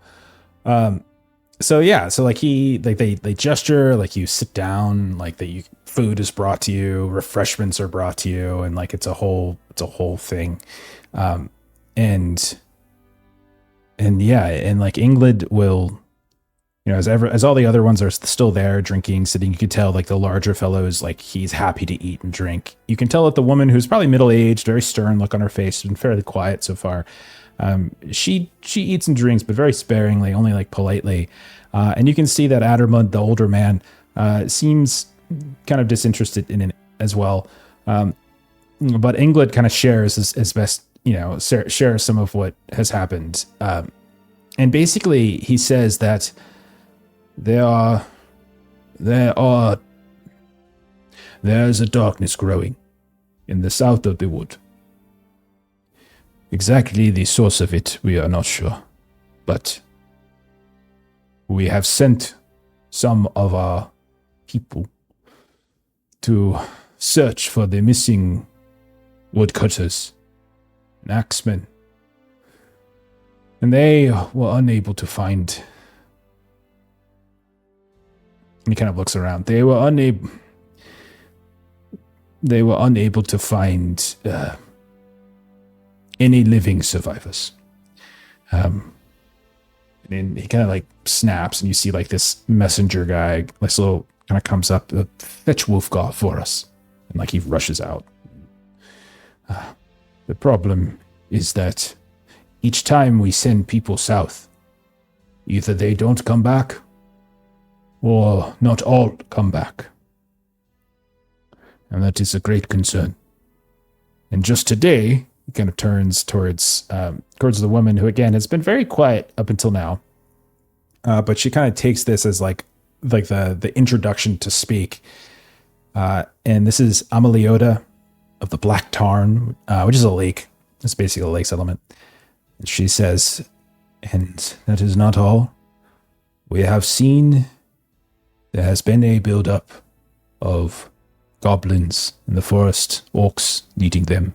yeah, so they gesture, you sit down, food is brought to you, refreshments are brought to you, and it's a whole thing. And Ingrid will, as all the other ones are still there drinking, sitting, you could tell the larger fellow is he's happy to eat and drink. You can tell that the woman, who's probably middle-aged, very stern look on her face, has been fairly quiet so far. She eats and drinks, but very sparingly, only politely. And you can see that Addermond, the older man, seems kind of disinterested in it as well. But Ingrid kind of shares as best, shares some of what has happened. And basically he says that there's a darkness growing in the south of the wood. Exactly the source of it, we are not sure. But we have sent some of our people to search for the missing woodcutters and axemen. And they were unable to find... He kind of looks around. They were unable to find... any living survivors. And then he kind of snaps, and you see this messenger guy, this little kind of comes up, fetch Wolfgar for us. And he rushes out. The problem is that each time we send people south, Either they don't come back, or not all come back. And that is a great concern. And just today, he kind of turns towards the woman who, again, has been very quiet up until now. But she kind of takes this as like the introduction to speak. And this is Ameliota of the Black Tarn, which is a lake. It's basically a lake settlement. And she says, and that is not all. We have seen there has been a build-up of goblins in the forest, orcs leading them.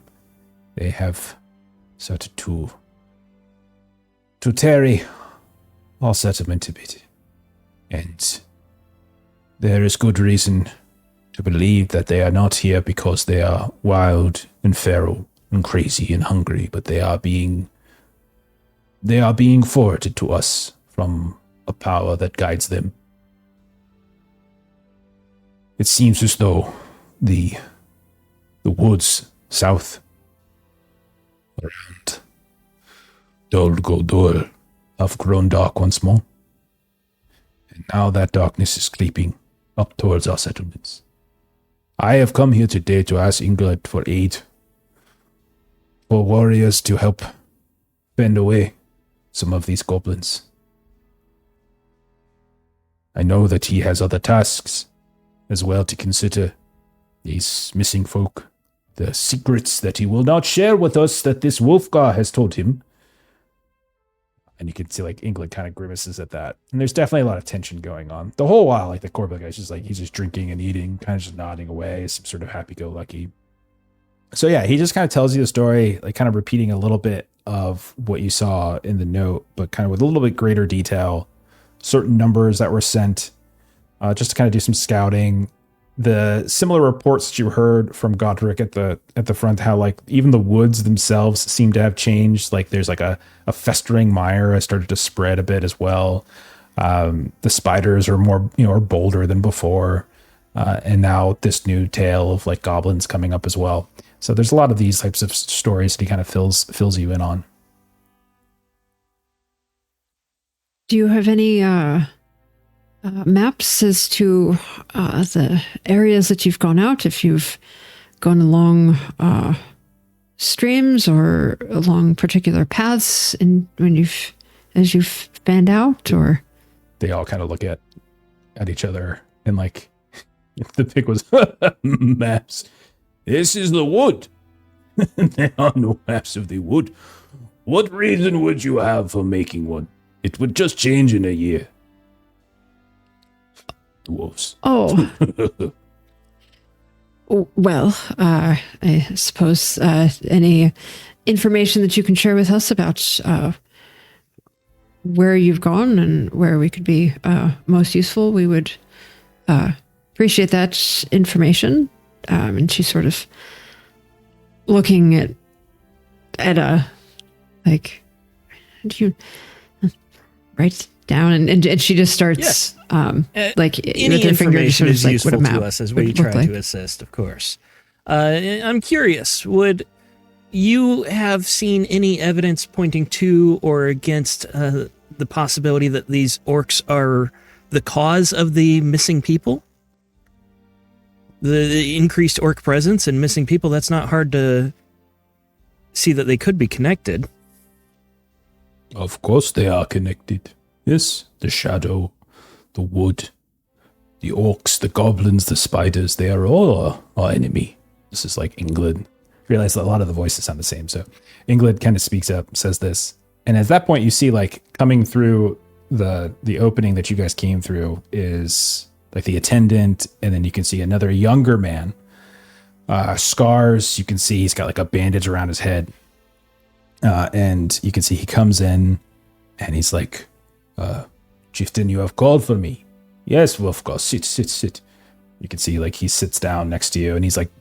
They have started to tarry our settlement a bit. And there is good reason to believe that they are not here because they are wild and feral and crazy and hungry, but they are being forwarded to us from a power that guides them. It seems as though the woods south around Dol Guldur have grown dark once more. And now that darkness is creeping up towards our settlements. I have come here today to ask England for aid, for warriors to help fend away some of these goblins. I know that he has other tasks as well to consider. These missing folk, the secrets that he will not share with us that this Wolfgar has told him. And you can see like England kind of grimaces at that. And there's definitely a lot of tension going on. The whole while, like the Corbett guy's just like, he's just drinking and eating, kind of just nodding away, some sort of happy-go-lucky. So yeah, he just kind of tells you the story, like kind of repeating a little bit of what you saw in the note, but kind of with a little bit greater detail, certain numbers that were sent, just to kind of do some scouting. The similar reports that you heard from Godric at the front, how like even the woods themselves seem to have changed. Like there's like a festering mire has started to spread a bit as well. The spiders are more, are bolder than before. And now this new tale of like goblins coming up as well. So there's a lot of these types of stories that he kind of fills you in on. Do you have any maps as to the areas that you've gone out? If you've gone along streams or along particular paths, and as you've fanned out, or they all kind of look at each other and like the pig was maps. This is the wood. There are no maps of the wood. What reason would you have for making one? It would just change in a year. Dwarves. Oh. Well, I suppose any information that you can share with us about where you've gone and where we could be most useful, we would appreciate that information. And she's sort of looking at a, like, do you write down? And she just starts, like, any with her finger, information sort of is like useful what a map to us as we would try look like. to assist, of course. I'm curious, would you have seen any evidence pointing to or against the possibility that these orcs are the cause of the missing people? The increased orc presence and missing people, that's not hard to see that they could be connected. Of course they are connected. Yes, the shadow, the wood, the orcs, the goblins, the spiders, they are all our enemy. This is like England. Realize that a lot of the voices sound the same. So England kind of speaks up, says this. And at that point you see like coming through the opening that you guys came through is like the attendant, and then you can see another younger man. Scars, you can see he's got like a bandage around his head. And you can see he comes in and he's like, Chieftain, you have called for me. Yes, Wolfgar, sit. You can see like he sits down next to you and he's like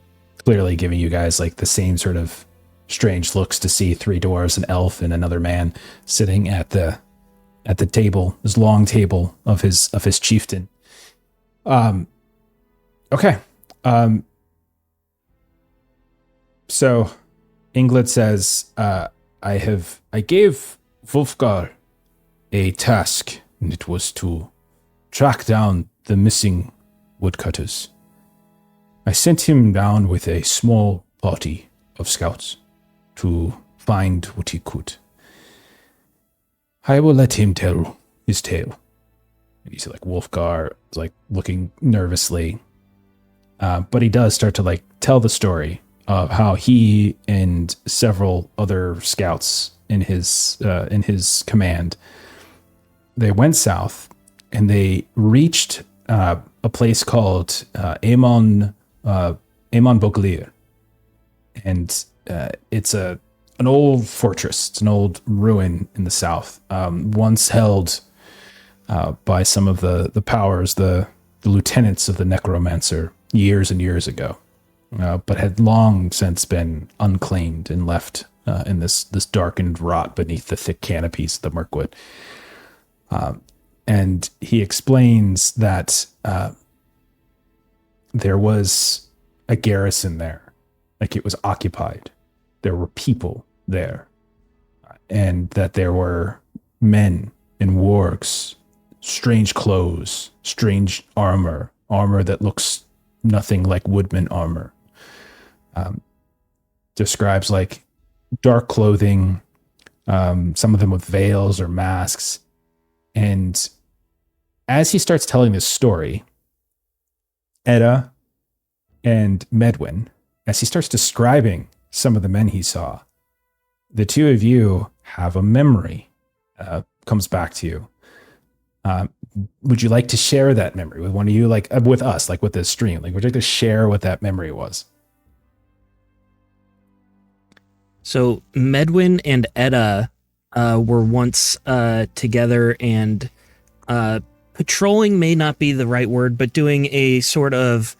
clearly giving you guys like the same sort of strange looks to see three dwarves, an elf, and another man sitting at the table, this long table of his chieftain. Okay. So England says, I gave Wolfgar a task and it was to track down the missing woodcutters. I sent him down with a small party of scouts to find what he could. I will let him tell his tale. And you see, like, Wolfgar is, like, looking nervously. But he does start to, like, tell the story of how he and several other scouts in his command, they went south and they reached a place called Amon Boglir. And it's an old fortress. It's an old ruin in the south, once held by some of the powers, the lieutenants of the necromancer years and years ago, but had long since been unclaimed and left in this darkened rot beneath the thick canopies of the Mirkwood. And he explains that there was a garrison there, like it was occupied. There were people there, and that there were men in wargs, strange clothes, strange armor that looks nothing like Woodman armor. Describes like dark clothing, some of them with veils or masks. And as he starts telling this story, Edda and Medwin, as he starts describing some of the men he saw, the two of you have a memory comes back to you. Would you like to share that memory with one of you, like with us, like with this stream? Like, would you like to share what that memory was? So Medwin and Edda were once together, and patrolling may not be the right word, but doing a sort of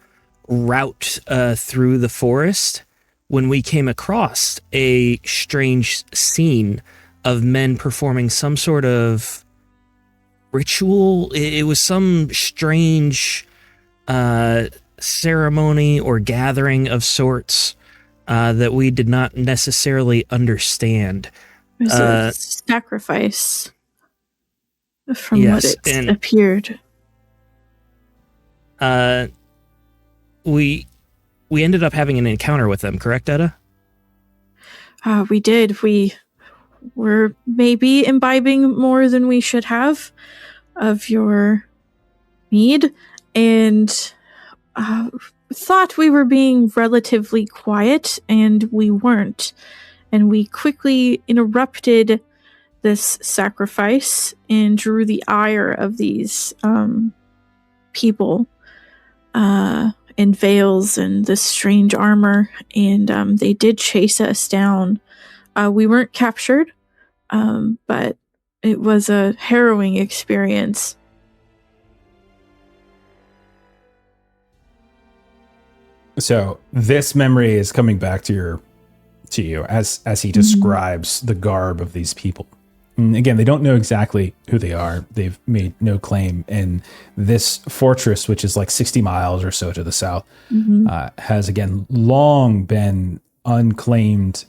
route through the forest when we came across a strange scene of men performing some sort of ritual. It was some strange ceremony or gathering of sorts that we did not necessarily understand. It was a sacrifice from what it appeared. We ended up having an encounter with them, correct, Edda? We did. We were maybe imbibing more than we should have of your mead, and thought we were being relatively quiet, and we weren't. And we quickly interrupted this sacrifice and drew the ire of these people in veils and this strange armor, and they did chase us down. We weren't captured, but it was a harrowing experience. So this memory is coming back to you as he describes the garb of these people. And again, they don't know exactly who they are. They've made no claim. And this fortress, which is like 60 miles or so to the south, has again long been unclaimed,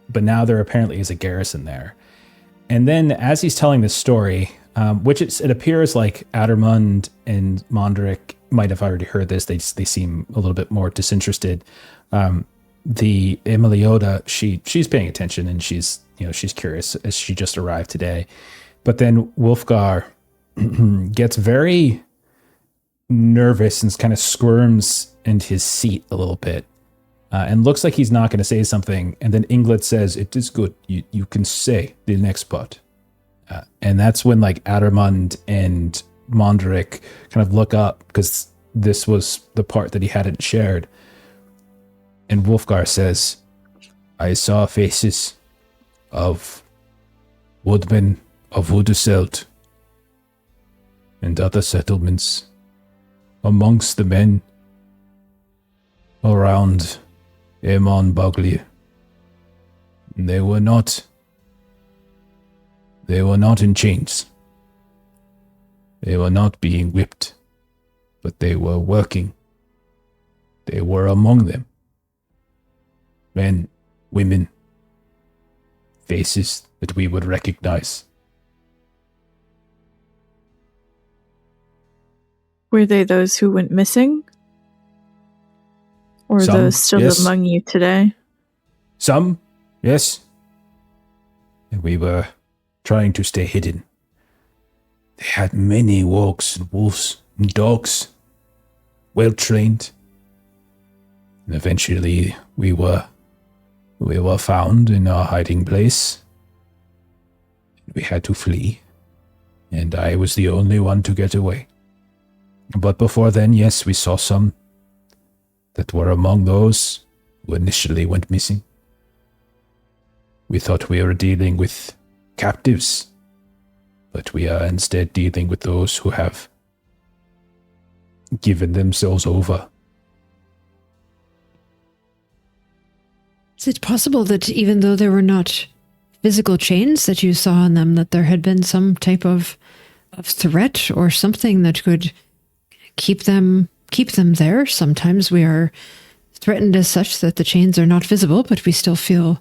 but now there apparently is a garrison there. And then as he's telling this story, which it appears like Addermund and Mondrick might have already heard this. They seem a little bit more disinterested. The Emilioda, she's paying attention, and she's curious as she just arrived today. But then Wolfgar gets very nervous and kind of squirms in his seat a little bit, and looks like he's not going to say something. And then Ingrid says, "It is good. You can say the next part." And that's when like Addermund and Mondrick kind of look up, because this was the part that he hadn't shared. And Wolfgar says, "I saw faces of woodmen of Wuduseld and other settlements amongst the men around Amon Boglir. They were not in chains. They were not being whipped, but they were working. They were among them. Men, women, faces that we would recognize. Were they those who went missing? Or Some, those still yes. among you today? Some, yes. And we were trying to stay hidden. They had many walks and wolves and dogs, well trained. And eventually we were found in our hiding place. We had to flee, and I was the only one to get away. But before then, yes, we saw some that were among those who initially went missing. We thought we were dealing with captives, but we are instead dealing with those who have given themselves over. Is it possible that even though there were not physical chains that you saw on them, that there had been some type of threat or something that could keep them there? Sometimes we are threatened as such that the chains are not visible, but we still feel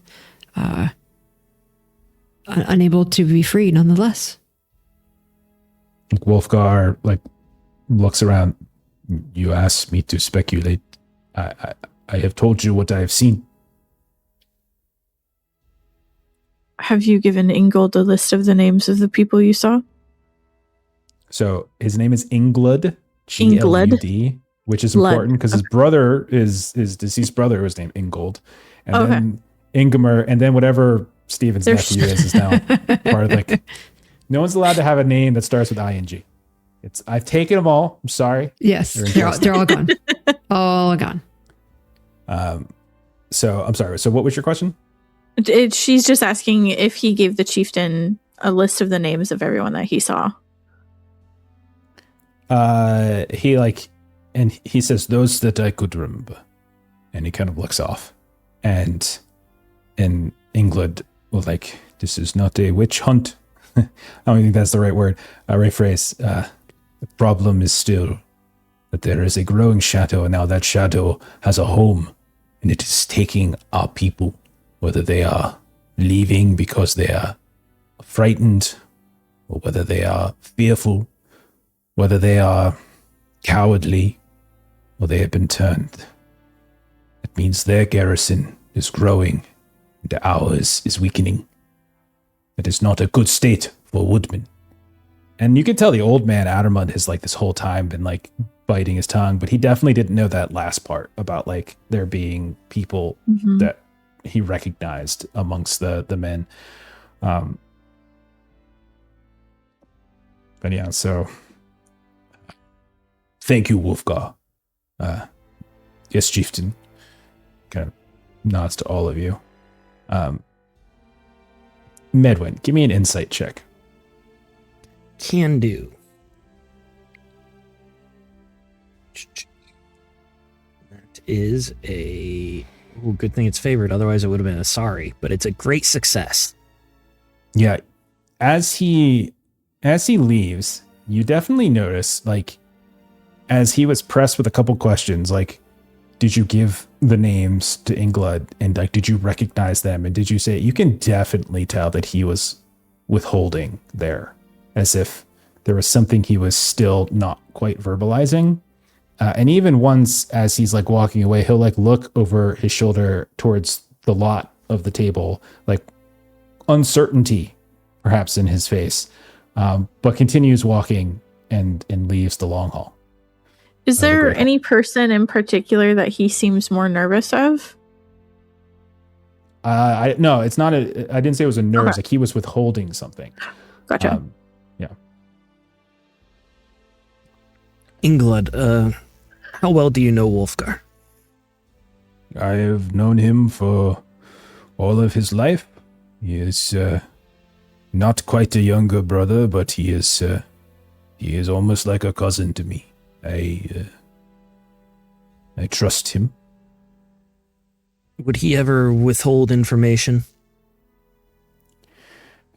unable to be free nonetheless. Wolfgar looks around. You asked me to speculate. I have told you what I have seen. Have you given Ingold a list of the names of the people you saw? So his name is Inglud, Inglud. Glud, which is Lud. important because his brother his deceased brother was named Ingold, and Okay. then Ingemer, and then whatever Stephen's There's- nephew is now part of no one's allowed to have a name that starts with ing. I've taken them all. I'm sorry. Yes, they're all gone. All gone. So I'm sorry. So what was your question? She's just asking if he gave the chieftain a list of the names of everyone that he saw. He says those that I could remember, and he kind of looks off, and England will this is not a witch hunt. I don't think that's the right word, right phrase. The problem is still that there is a growing shadow, and now that shadow has a home, and it is taking our people, whether they are leaving because they are frightened, or whether they are fearful, whether they are cowardly, or they have been turned. It means their garrison is growing, and ours is weakening. It is not a good state for Woodmen. And you can tell the old man Addermund has this whole time been biting his tongue, but he definitely didn't know that last part about there being people that he recognized amongst the men. But yeah, so thank you, Wolfgar. Yes, chieftain. Kind of nods to all of you. Medwin, give me an insight check. Can do. That is a good thing it's favored. Otherwise, it would have been a sorry. But it's a great success. Yeah, as he leaves, you definitely notice as he was pressed with a couple questions, did you give the names to Inglud, and did you recognize them, and did you say, you can definitely tell that he was withholding there, as if there was something he was still not quite verbalizing. And even once as he's walking away, he'll look over his shoulder towards the lot of the table, uncertainty perhaps in his face, but continues walking and leaves the long hall. Is there any person in particular that he seems more nervous of? No, it's not I didn't say it was a nerves. Okay. He was withholding something. Gotcha. Yeah. Inglud, how well do you know Wolfgar? I have known him for all of his life. He is not quite a younger brother, but he is almost like a cousin to me. I trust him. Would he ever withhold information?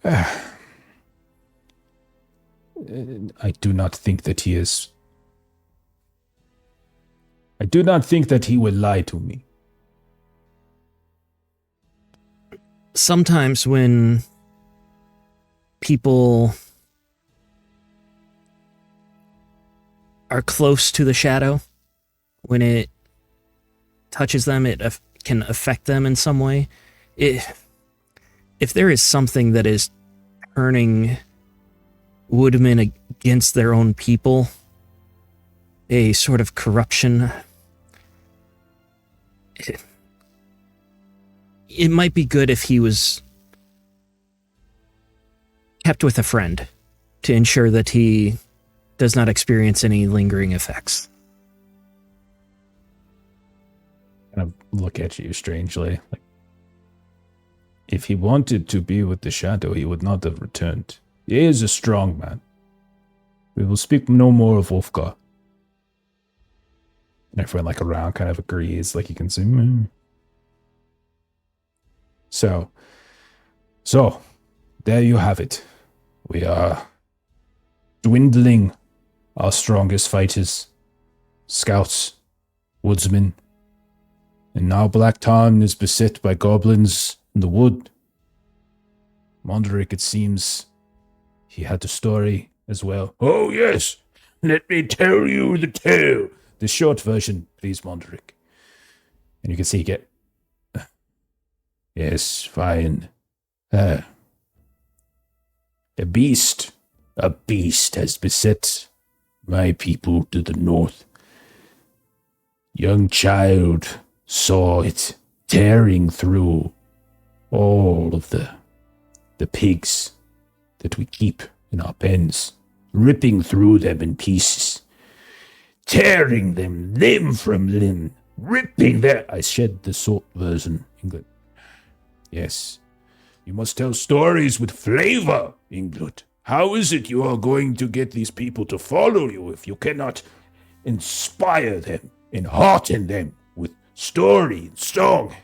I do not think that he is. I do not think that he will lie to me. Sometimes when people are close to the shadow, when it touches them, it can affect them in some way. If there is something that is turning Woodmen against their own people, a sort of corruption, it might be good if he was kept with a friend to ensure that he does not experience any lingering effects. Kind of look at you strangely. Like, If he wanted to be with the shadow, he would not have returned. He is a strong man. We will speak no more of Wolfgar. and everyone like around kind of agrees. Like you can see. So, there you have it. We are dwindling our strongest fighters, scouts, woodsmen, and now Black Tarn is beset by goblins in the wood. Mondrick, it seems, he had a story as well. Oh yes, let me tell you the tale. The short version, please, Mondrick. And you can see you get. Yes, fine. A beast has beset my people to the north. Young child saw it tearing through all of the pigs that we keep in our pens, ripping through them in pieces, tearing them limb from limb, ripping their... I shed the short version, England. Yes. You must tell stories with flavor, England. How is it you are going to get these people to follow you if you cannot inspire them and hearten them with story and song?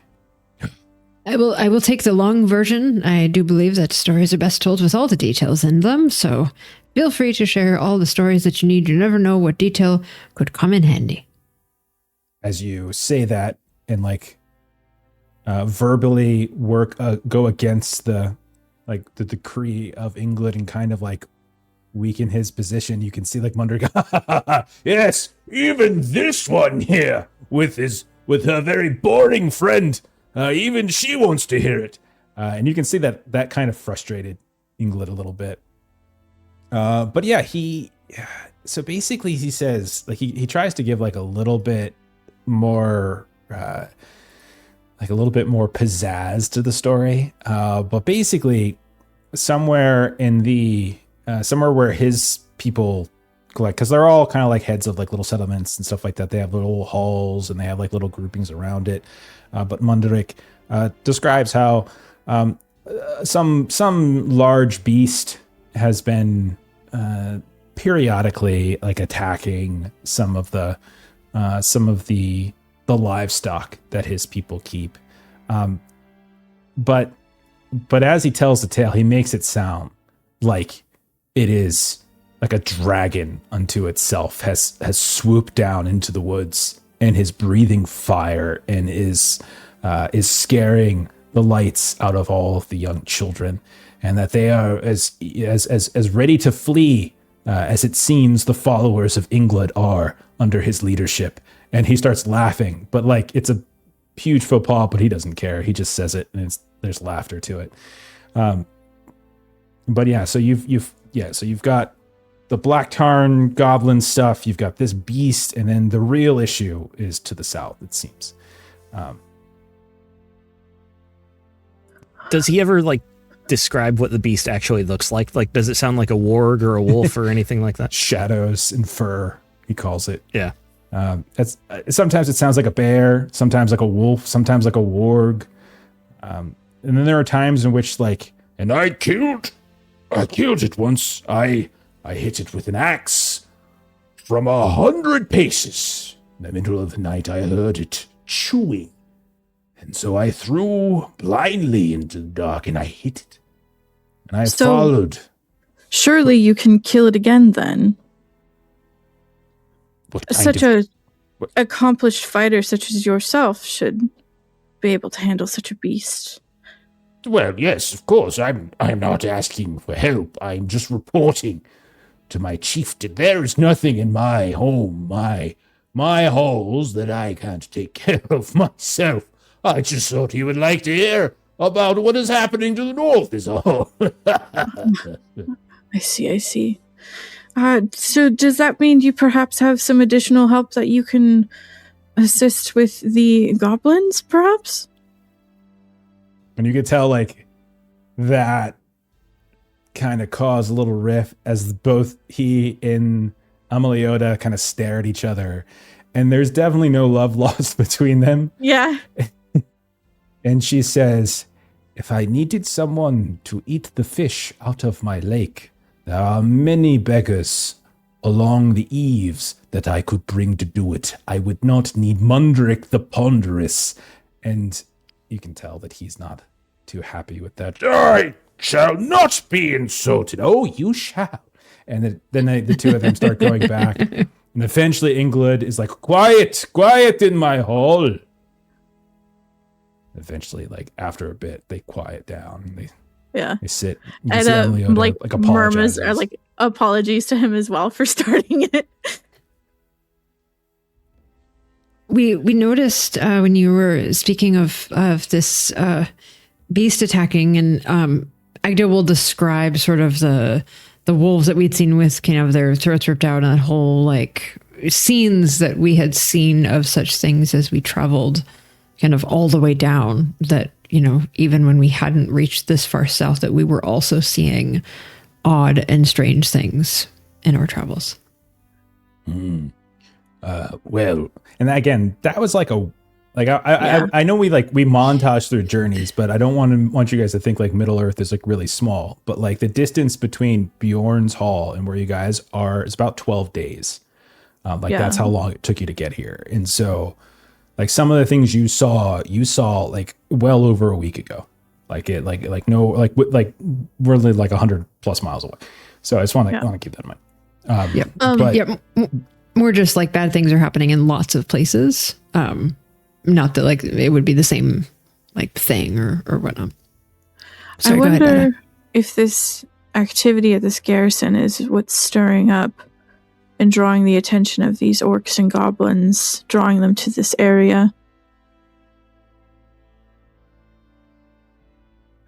I will take the long version. I do believe that stories are best told with all the details in them, so feel free to share all the stories that you need. You never know what detail could come in handy. As you say that and like verbally go against the decree of England and kind of like weaken his position, you can see like Mundrick. Yes, even this one here with her very boring friend. Even she wants to hear it. And you can see that kind of frustrated England a little bit. But yeah, so basically he says, like he tries to give like a little bit more, pizzazz to the story. But basically somewhere where his people collect, because they're all kind of like heads of like little settlements and stuff like that. They have little halls and they have like little groupings around it. But Mundrick describes how some large beast has been periodically like attacking some of the livestock that his people keep. But as he tells the tale, he makes it sound like it is like a dragon unto itself has swooped down into the woods and is breathing fire and is scaring the lights out of all of the young children, and that they are as ready to flee as it seems the followers of England are under his leadership. And he starts laughing, but like it's a huge faux pas, but he doesn't care. He just says it, and there's laughter to it. But yeah, so you've got the Black Tarn goblin stuff, you've got this beast, and then the real issue is to the south, it seems. Does he ever like describe what the beast actually looks like? Like, does it sound like a warg or a wolf or anything like that? Shadows and fur, he calls it. Yeah. Sometimes it sounds like a bear, sometimes like a wolf, sometimes like a warg. And then there are times in which like, and I killed it once. I hit it with an axe from 100 paces. In the middle of the night, I heard it chewing. And so I threw blindly into the dark and I hit it. And I followed. Surely you can kill it again then. Such a accomplished fighter such as yourself should be able to handle such a beast. Well, yes, of course. I'm not asking for help. I'm just reporting to my chieftain. There is nothing in my home, my halls, that I can't take care of myself. I just thought you would like to hear about what is happening to the north is all. I see. So does that mean you perhaps have some additional help that you can assist with the goblins, perhaps? And you could tell, like, that kind of caused a little rift as both he and Ameliota kind of stare at each other. And there's definitely no love lost between them. Yeah. And she says, if I needed someone to eat the fish out of my lake, there are many beggars along the eaves that I could bring to do it. I would not need Mundrick the Ponderous. And you can tell that he's not too happy with that. I shall not be insulted. Oh, you shall. And then the two of them start going back. And eventually Ingrid is like, quiet in my hall. Eventually, like, after a bit, they quiet down. They sit. And murmurs or like apologies to him as well for starting it. We noticed when you were speaking of this beast attacking, and Agda will describe sort of the wolves that we'd seen with kind of their throats ripped out, and that whole like scenes that we had seen of such things as we traveled kind of all the way down, that, you know, even when we hadn't reached this far south, that we were also seeing odd and strange things in our travels. Well, and again, that was like I know we montage through journeys, but I don't want you guys to think like Middle Earth is like really small, but like the distance between Bjorn's Hall and where you guys are is about 12 days. That's how long it took you to get here. And so, like, some of the things you saw like well over a week ago. We're like 100 plus miles away. So I just want to keep that in mind. More just like bad things are happening in lots of places. Not that like it would be the same like thing or whatnot. Sorry, I wonder go ahead, if this activity at this garrison is what's stirring up and drawing the attention of these orcs and goblins, drawing them to this area.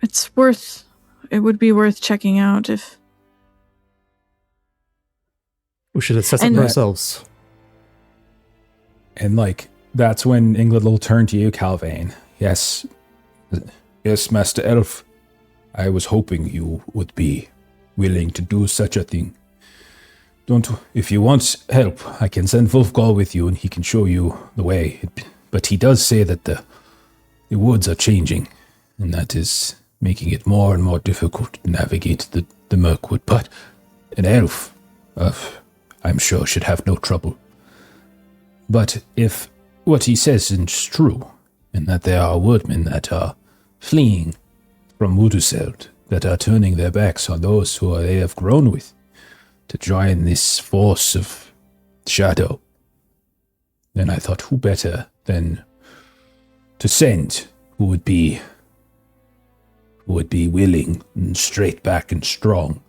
It would be worth checking out if... We should assess it ourselves. And like, that's when Ingrid will turn to you, CALVAIN. Yes, Master Elf. I was hoping you would be willing to do such a thing. If you want help, I can send Wolfgal with you and he can show you the way. But he does say that the woods are changing, and that is making it more and more difficult to navigate the Mirkwood. But an elf, I'm sure, should have no trouble. But if what he says is true, and that there are woodmen that are fleeing from Wuduseld, that are turning their backs on those who they have grown with, to join this force of shadow, then I thought, who better than to send who would be willing and straight back and strong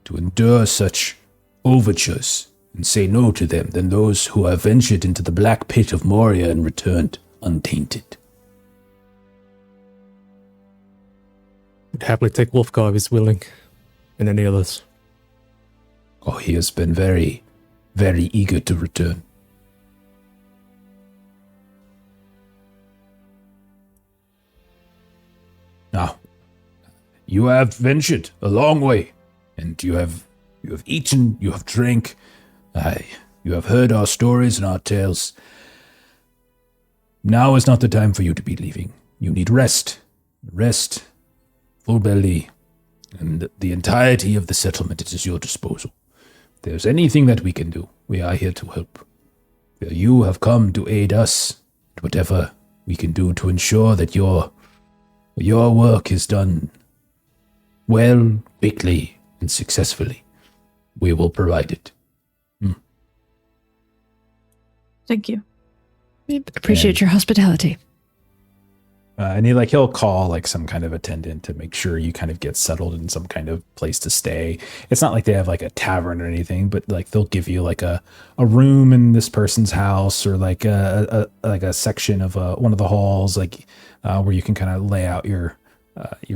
to endure such overtures and say no to them than those who have ventured into the black pit of Moria and returned untainted. I'd happily take Wolfgar if he's willing, and any others. Oh, he has been very, very eager to return. Now, you have ventured a long way, and you have eaten, you have drank, you have heard our stories and our tales. Now is not the time for you to be leaving. You need rest, full belly, and the entirety of the settlement is at your disposal. If there's anything that we can do, we are here to help. You have come to aid us, whatever we can do to ensure that your work is done well, quickly, and successfully. We will provide it. Thank you. We appreciate your hospitality. And he'll call like some kind of attendant to make sure you kind of get settled in some kind of place to stay. It's not like they have like a tavern or anything, but like they'll give you like a room in this person's house, or like a section of one of the halls, like where you can kind of lay out your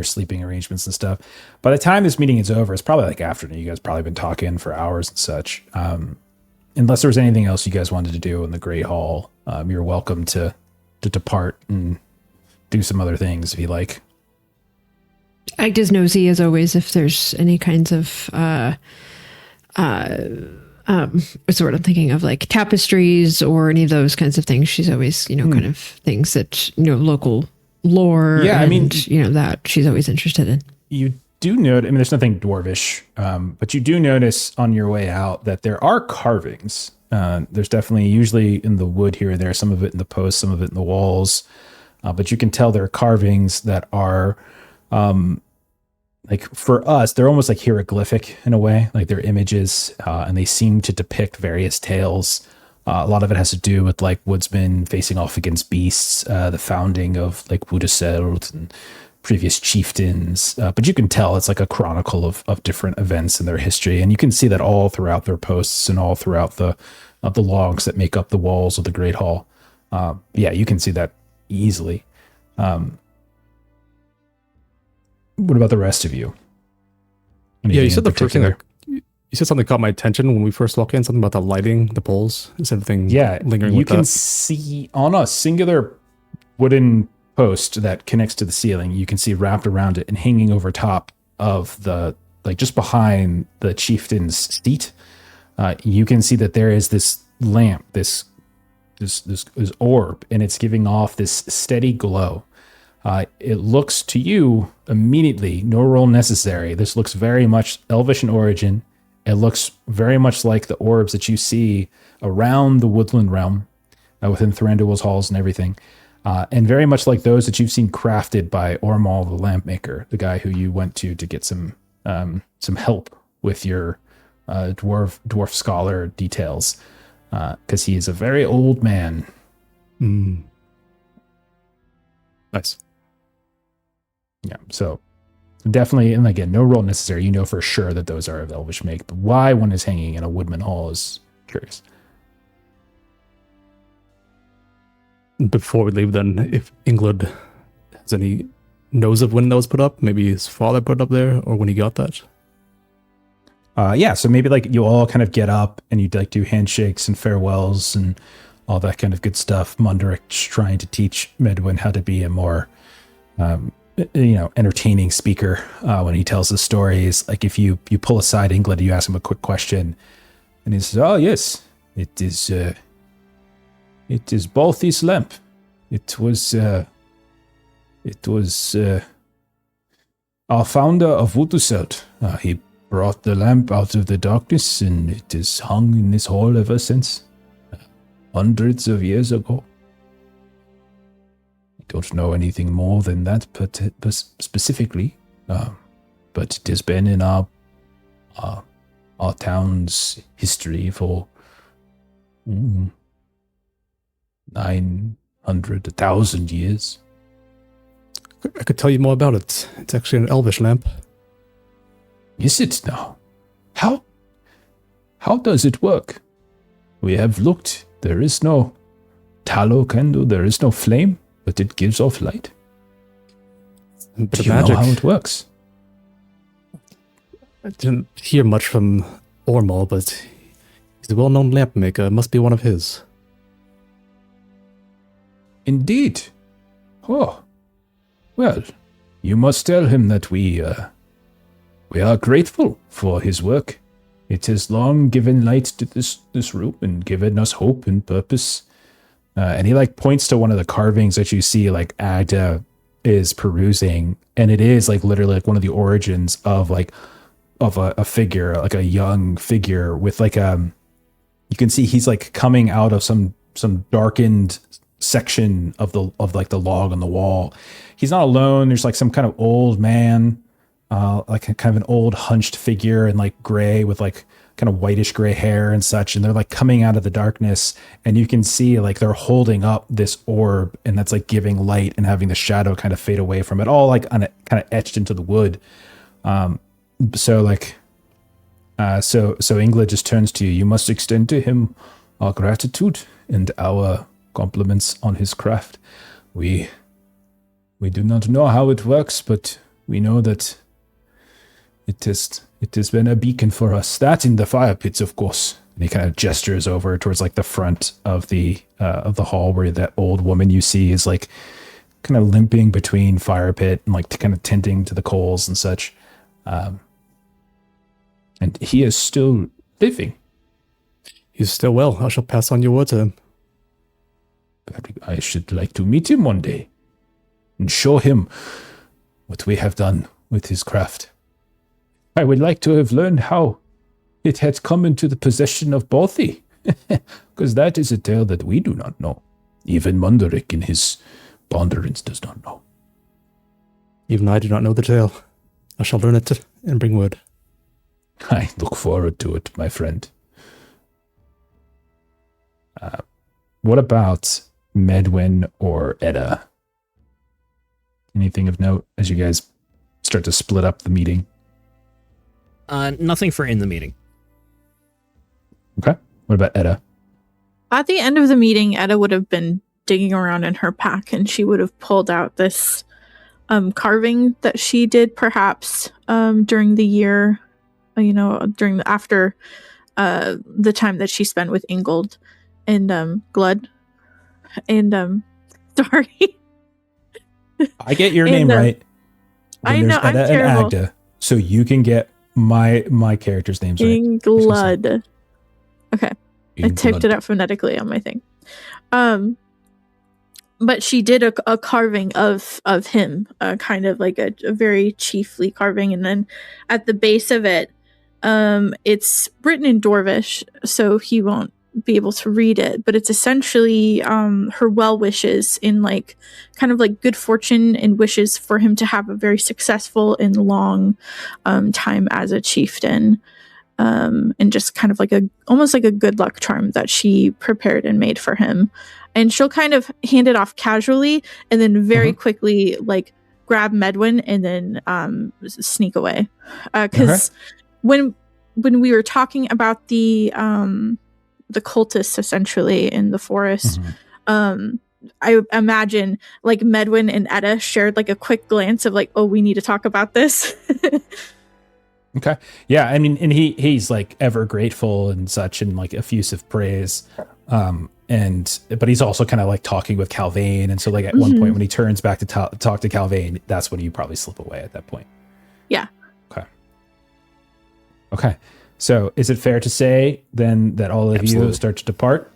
sleeping arrangements and stuff. By the time this meeting is over, it's probably like afternoon. You guys probably been talking for hours and such. Unless there was anything else you guys wanted to do in the Great Hall, you're welcome to depart and do some other things if you like. Act as nosy as always if there's any kinds of what's the word I'm thinking of, like tapestries or any of those kinds of things. She's always, kind of things that, local lore. Yeah, and, I mean, that she's always interested in. You do note, there's nothing dwarvish, but you do notice on your way out that there are carvings. There's definitely, usually in the wood here or there, some of it in the posts, some of it in the walls. But you can tell there are carvings that are, like for us, they're almost like hieroglyphic in a way, like they're images, and they seem to depict various tales. A lot of it has to do with like woodsmen facing off against beasts, the founding of like Wuduseld and previous chieftains. But you can tell it's like a chronicle of different events in their history. And you can see that all throughout their posts and all throughout the logs that make up the walls of the Great Hall. You can see that easily. What about the rest of you? You said the first thing you said something caught my attention when we first walked in, something about the lighting, the poles. Is anything lingering you can see on a singular wooden post that connects to the ceiling, you can see wrapped around it and hanging over top of the, like just behind the chieftain's seat, you can see that there is this lamp, this orb, and it's giving off this steady glow. It looks to you immediately, no roll necessary. This looks very much elvish in origin. It looks very much like the orbs that you see around the woodland realm, within Thranduil's halls and everything. And very much like those that you've seen crafted by Ormal the lamp maker, the guy who you went to get some help with your dwarf scholar details. Because he is a very old man. Nice. Yeah, so definitely, and again, no roll necessary. You know for sure that those are of elvish make, but why one is hanging in a woodman hall is curious. Before we leave, then, if England has any knows of when that was put up, maybe his father put it up there, or when he got that. So maybe like you all kind of get up and you like do handshakes and farewells and all that kind of good stuff. Munderic's trying to teach Medwin how to be a more, entertaining speaker when he tells the stories. Like if you pull aside England, you ask him a quick question, and he says, "Oh yes, it is Balthi's lamp. It was our founder of Wuduseld. He brought the lamp out of the darkness, and it is hung in this hall ever since, hundreds of years ago. I don't know anything more than that specifically, but it has been in our town's history for 900, 1,000 years. I could tell you more about it. It's actually an elvish lamp. Is it now? How does it work? We have looked. There is no tallow candle. There is no flame, but it gives off light. Do you know how it works? I didn't hear much from Ormal, but he's a well-known lamp maker. It must be one of his. Indeed. Oh. Well, you must tell him that we are grateful for his work. It has long given light to this room and given us hope and purpose. And he points to one of the carvings that you see Agda is perusing, and it is literally one of the origins of a figure, a young figure with you can see he's coming out of some darkened section of the log on the wall. He's not alone. There's some kind of old man, kind of an old hunched figure in gray with kind of whitish gray hair and such, and they're like coming out of the darkness, and you can see like they're holding up this orb, and that's like giving light and having the shadow kind of fade away from it, all like on it, kind of etched into the wood. So Ingla just turns to you. You must extend to him our gratitude and our compliments on his craft. We do not know how it works, but we know that it has been a beacon for us. That in the fire pits, of course. And he kind of gestures over towards like the front of the hall, where that old woman you see is like kind of limping between fire pit and like kind of tending to the coals and such. And he is still living. He's still well. I shall pass on your word to him. I should like to meet him one day and show him what we have done with his craft. I would like to have learned how it had come into the possession of Bothy, because that is a tale that we do not know. Even Munderik in his ponderance does not know. Even I do not know the tale. I shall learn it and bring word. I look forward to it, my friend. What about Medwin or Edda? Anything of note as you guys start to split up the meeting? Nothing for in the meeting. Okay. What about Edda? At the end of the meeting, Edda would have been digging around in her pack, and she would have pulled out this carving that she did perhaps during the year, after the time that she spent with Ingold and Glud. And sorry. I get your name right. I know, I'm Edda terrible. and Agda, so you can get my character's names right. Inglud. Okay. I typed it out phonetically on my thing. But she did a carving of him, kind of like a very chiefly carving, and then at the base of it, it's written in Dwarvish, so he won't be able to read it, but it's essentially her well wishes in like kind of like good fortune and wishes for him to have a very successful and long time as a chieftain, and just kind of like almost like a good luck charm that she prepared and made for him. And she'll kind of hand it off casually and then very quickly like grab Medwin and then sneak away, because when we were talking about the cultists essentially in the forest, I imagine like Medwin and Edda shared like a quick glance of like, oh, we need to talk about this. Okay. Yeah, I mean, and he's like ever grateful and such, and like effusive praise. But he's also kind of like talking with CALVAIN, and so like at one point when he turns back to talk to CALVAIN, that's when you probably slip away at that point. Yeah. Okay. So is it fair to say then that all of you start to depart?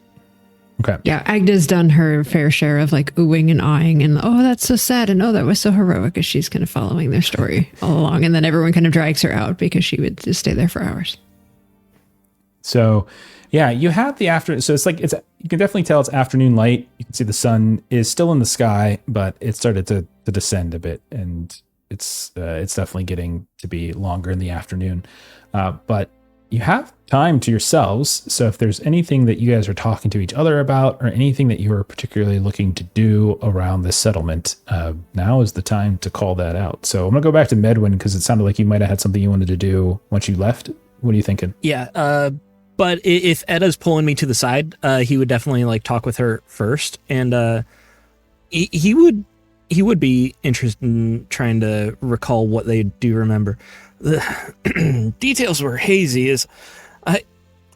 Okay. Yeah, Agda's done her fair share of like oohing and eyeing and, oh, that's so sad, and oh, that was so heroic, as she's kind of following their story all along. And then everyone kind of drags her out because she would just stay there for hours. So yeah, you have the afternoon. So it's like, you can definitely tell it's afternoon light. You can see the sun is still in the sky, but it started to descend a bit, and it's definitely getting to be longer in the afternoon. But you have time to yourselves. So if there's anything that you guys are talking to each other about, or anything that you are particularly looking to do around this settlement, now is the time to call that out. So I'm gonna go back to Medwin, because it sounded like you might have had something you wanted to do once you left. What are you thinking? Yeah, but if Edda's pulling me to the side, he would definitely like talk with her first, and he would be interested in trying to recall what they do remember. The details were hazy.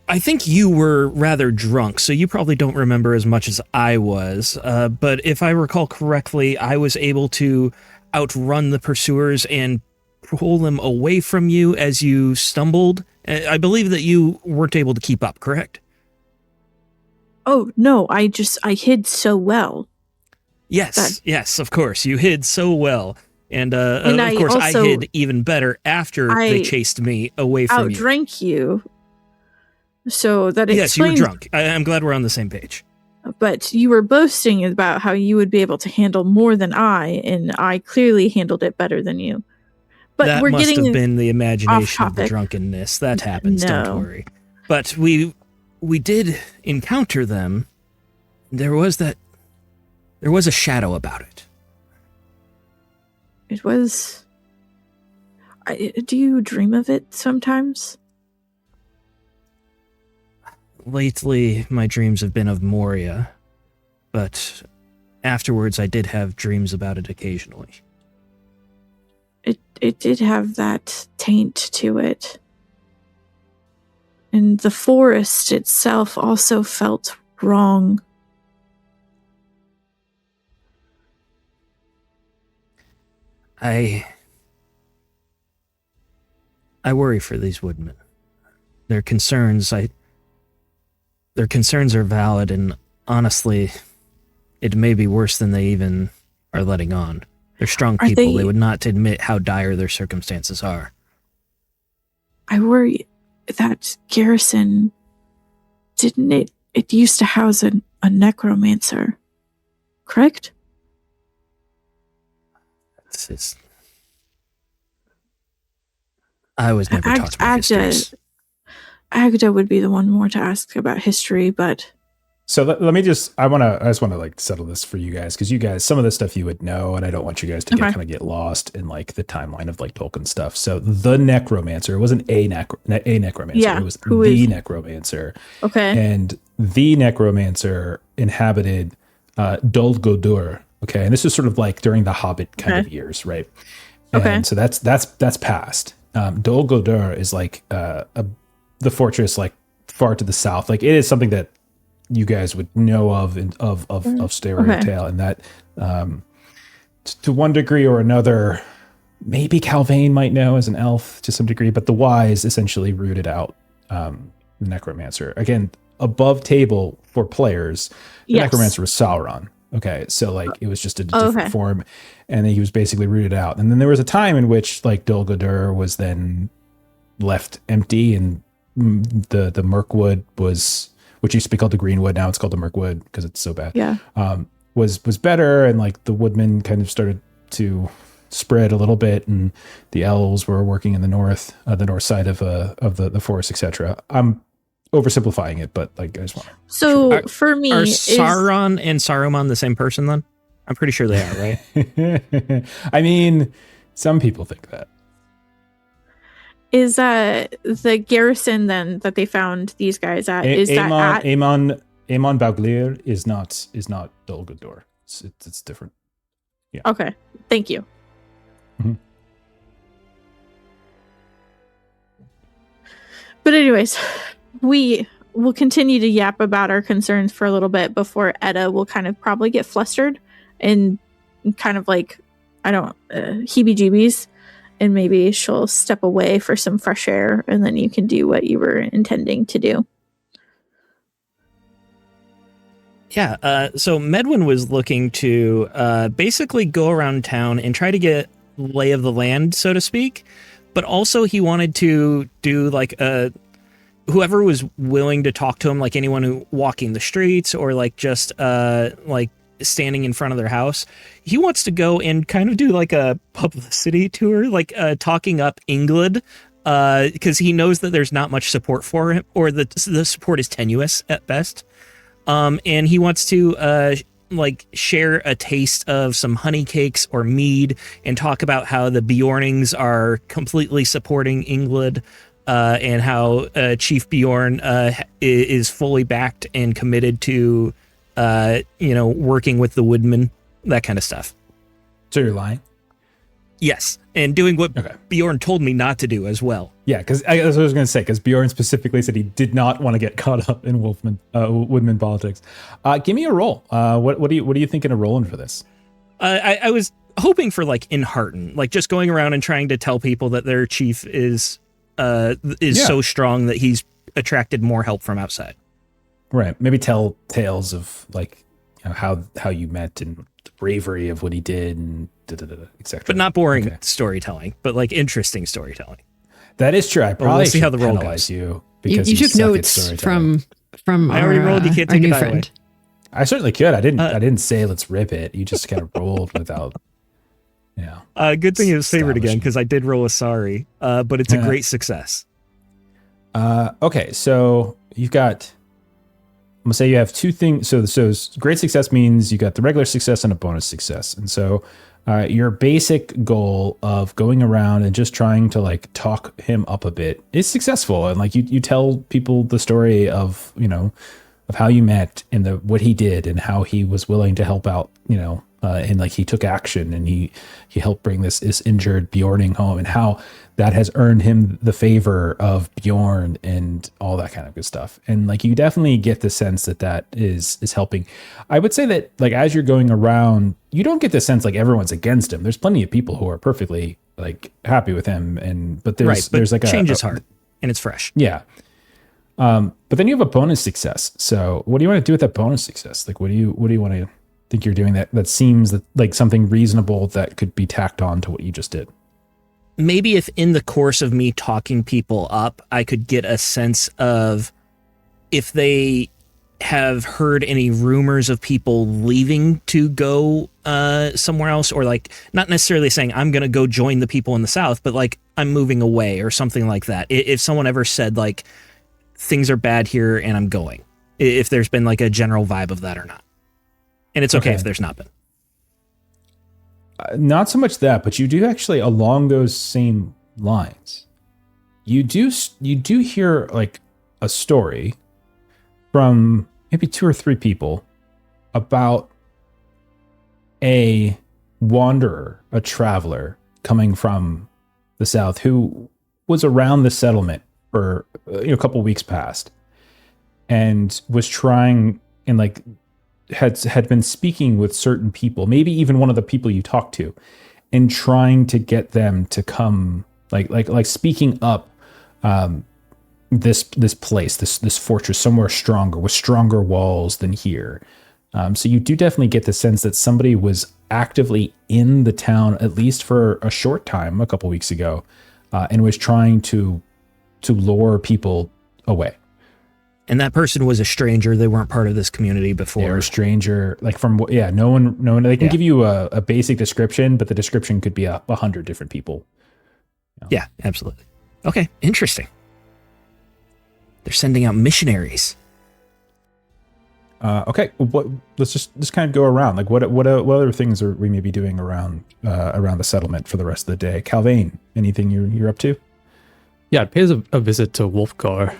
I think you were rather drunk, so you probably don't remember as much as I was. But if I recall correctly, I was able to outrun the pursuers and pull them away from you as you stumbled. I believe that you weren't able to keep up, correct? Oh, no, I hid so well. Yes, of course. You hid so well. And of course, I hid even better after they chased me away from you. Outdrank you. So that yes, you were drunk. I'm glad we're on the same page. But you were boasting about how you would be able to handle more than I, and I clearly handled it better than you. But that we're must getting have been the imagination of the off-topic. drunkenness. That happens, No. don't worry. But we did encounter them. There was a shadow about it. It was. Do you dream of it sometimes? Lately, my dreams have been of Moria, but afterwards I did have dreams about it occasionally. It did have that taint to it. And the forest itself also felt wrong. I worry for these woodmen. Their concerns are valid, and honestly, it may be worse than they even are letting on. They're strong people. They would not admit how dire their circumstances are. I worry that garrison, didn't it? It used to house a necromancer, correct? I was never taught my histories. Agda would be the one more to ask about history, but... So let me just, I just want to like settle this for you guys, because you guys, some of this stuff you would know, and I don't want you guys to get lost in like the timeline of like Tolkien stuff. So the necromancer, it wasn't a necromancer, it was the necromancer. Okay. And the necromancer inhabited Dol Guldur. Okay. And this is sort of like during the Hobbit kind of years, right? And so that's past. Dol Guldur is like the fortress like far to the south. Like it is something that you guys would know of story tale, and that to one degree or another, maybe CALVAIN might know as an elf to some degree, but the wise essentially rooted out the necromancer. Again, above table for players, the necromancer was Sauron. Okay, so like it was just a different form, and then he was basically rooted out. And then there was a time in which like Dol Guldur was then left empty, and the Mirkwood was, which used to be called the Greenwood, now it's called the Mirkwood because it's so bad. Yeah, was better, and like the Woodmen kind of started to spread a little bit, and the elves were working in the north side of the forest, etc. I'm oversimplifying it, but like I just want. So for me, are Sauron and Saruman the same person then? I'm pretty sure they are, right? I mean, some people think that. Is the garrison then that they found these guys at? Amon Bauglir is not Dol Guldur. It's different. Yeah. Okay. Thank you. Mm-hmm. But anyways, we will continue to yap about our concerns for a little bit before EDDA will kind of probably get flustered and kind of like, heebie-jeebies. And maybe she'll step away for some fresh air, and then you can do what you were intending to do. Yeah, so Medwin was looking to basically go around town and try to get lay of the land, so to speak. But also he wanted to do like whoever was willing to talk to him, like anyone who walking the streets or like just like standing in front of their house. He wants to go and kind of do like a publicity tour, like talking up England, because he knows that there's not much support for him, or the support is tenuous at best. And he wants to like share a taste of some honey cakes or mead and talk about how the Bjornings are completely supporting England, and how Chief Bjorn is fully backed and committed to working with the Woodmen, that kind of stuff. So you're lying? Yes, and doing what Bjorn told me not to do as well. Yeah, because that's what I was going to say, because Bjorn specifically said he did not want to get caught up in Woodman politics. Give me a roll. What are you thinking of rolling for this? I was hoping for like enhearten, like just going around and trying to tell people that their chief is so strong that he's attracted more help from outside. Right. Maybe tell tales of like how you met and the bravery of what he did and etc. But not boring storytelling, but like interesting storytelling. That is true. I probably we'll see how the roll penalize goes. you because you took notes from I already rolled. You can't take new it friend. away. I certainly could. I didn't say let's rip it. You just kind of rolled without. Yeah. Good thing it was favored again because I did roll a sorry, but it's a great success. Okay, so you've got. I'm gonna say you have two things. So great success means you got the regular success and a bonus success, and so your basic goal of going around and just trying to like talk him up a bit is successful, and like you tell people the story of of how you met and what he did and how he was willing to help out, and like he took action and he helped bring this injured Bjorning home, and how that has earned him the favor of Bjorn and all that kind of good stuff. And like you definitely get the sense that is helping. I would say that like as you're going around, you don't get the sense like everyone's against him. There's plenty of people who are perfectly like happy with him, but there's like change is hard and it's fresh. Yeah. But then you have a bonus success. So what do you want to do with that bonus success? Like what do you want to think you're doing that seems like something reasonable that could be tacked on to what you just did? Maybe if in the course of me talking people up, I could get a sense of if they have heard any rumors of people leaving to go somewhere else, or like not necessarily saying I'm going to go join the people in the South, but like I'm moving away or something like that. If someone ever said like things are bad here and I'm going, if there's been like a general vibe of that or not. And it's okay if there's not been. Not so much that, but you do actually along those same lines. You do hear like a story from maybe 2 or 3 people about a wanderer, a traveler coming from the South who was around the settlement for a couple weeks past and was trying and like had been speaking with certain people, maybe even one of the people you talked to, and trying to get them to come, like speaking up this place, this fortress somewhere stronger, with stronger walls than here. So you do definitely get the sense that somebody was actively in the town, at least for a short time, a couple weeks ago, and was trying to lure people away. And that person was a stranger. They weren't part of this community before. They're a stranger, like no one. They can give you a basic description, but the description could be 100 different people. Yeah, absolutely. Okay, interesting. They're sending out missionaries. Okay, let's just kind of go around. Like, what other things are we maybe doing around the settlement for the rest of the day? CALVAIN, anything you're up to? Yeah, it pays a visit to Wolfgar.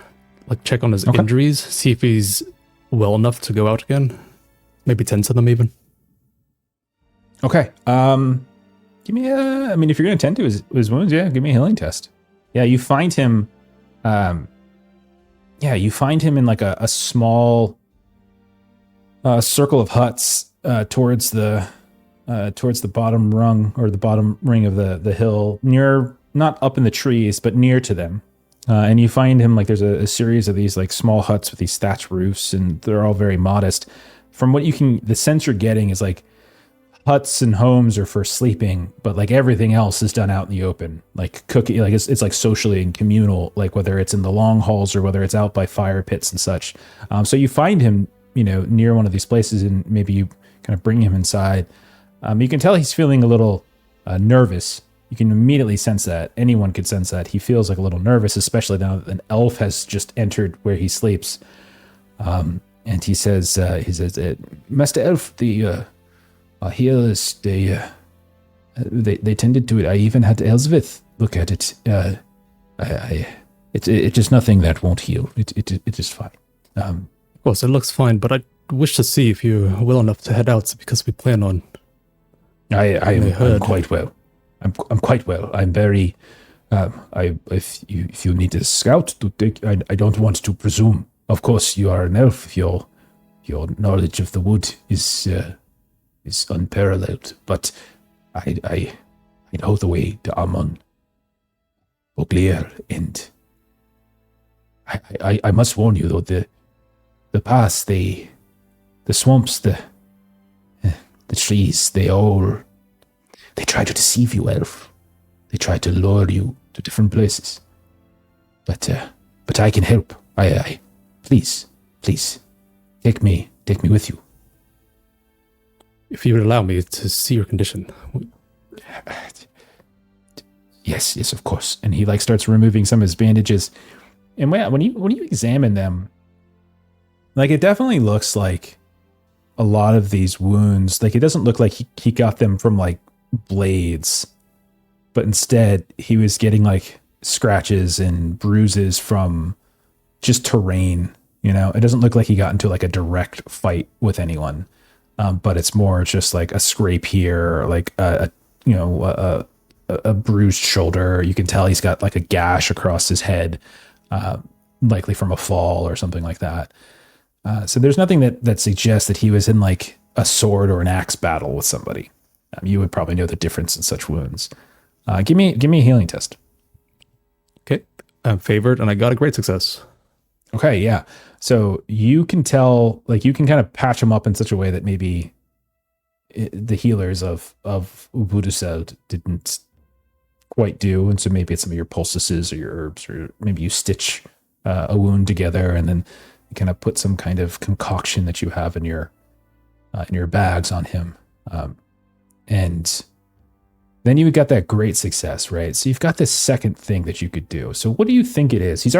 Like check on his injuries, see if he's well enough to go out again. Maybe tend to them even. Okay. Give me if you're going to tend to his wounds, yeah, give me a healing test. Yeah, you find him. You find him in like a small circle of huts towards the bottom rung or the bottom ring of the hill, near, not up in the trees, but near to them. And you find him like there's a series of these like small huts with these thatched roofs, and they're all very modest. From what the sense you're getting is like huts and homes are for sleeping, but like everything else is done out in the open, like cooking, like it's like socially and communal, like whether it's in the long halls or whether it's out by fire pits and such. So you find him, near one of these places, and maybe you kind of bring him inside. You can tell he's feeling a little nervous. You can immediately sense that. Anyone could sense that. He feels like a little nervous, especially now that an elf has just entered where he sleeps. And he says, Master Elf, the healers, they tended to it. I even had Elsvith look at it. It's just nothing that won't heal. It is fine. Of course, it looks fine, but I wish to see if you're well enough to head out, because we plan on. I'm quite well. I'm quite well. I'm very. If you need a scout to take, I don't want to presume. Of course, you are an elf. Your knowledge of the wood is unparalleled. But I know the way to Amon, Oglier, and I must warn you though, the paths, the swamps, the trees, they try to deceive you, elf. They try to lure you to different places. But I can help. Please, take me with you. If you would allow me to see your condition, Yes, of course. And he like starts removing some of his bandages. And when you examine them, like it definitely looks like a lot of these wounds, like it doesn't look like he got them from like blades, but instead he was getting like scratches and bruises from just terrain. You know, it doesn't look like he got into like a direct fight with anyone, but it's more just like a scrape here, or like a bruised shoulder. You can tell he's got like a gash across his head, likely from a fall or something like that. So there's nothing that suggests that he was in like a sword or an axe battle with somebody. You would probably know the difference in such wounds. Give me a healing test. Okay, I'm favored, and I got a great success. Okay, yeah. So you can tell, like you can kind of patch him up in such a way that maybe the healers of Wuduseld didn't quite do, and so maybe it's some of your poultices or your herbs, or maybe you stitch a wound together and then you kind of put some kind of concoction that you have in your bags on him, and then you got that great success, right? So you've got this second thing that you could do. So what do you think it is? He's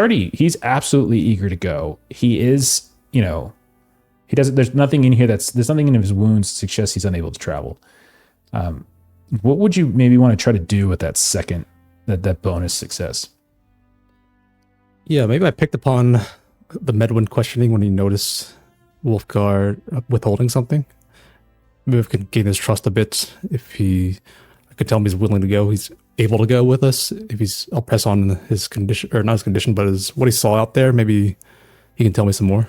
absolutely eager to go. He is, there's nothing in here there's nothing in his wounds that suggests he's unable to travel. What would you maybe want to try to do with that second, that bonus success? Yeah, maybe I picked upon the Medwin questioning when he noticed Wolfgar withholding something. Maybe we could gain his trust a bit. If I could tell him he's willing to go, he's able to go with us. I'll press on his condition, or not his condition, but what he saw out there. Maybe he can tell me some more.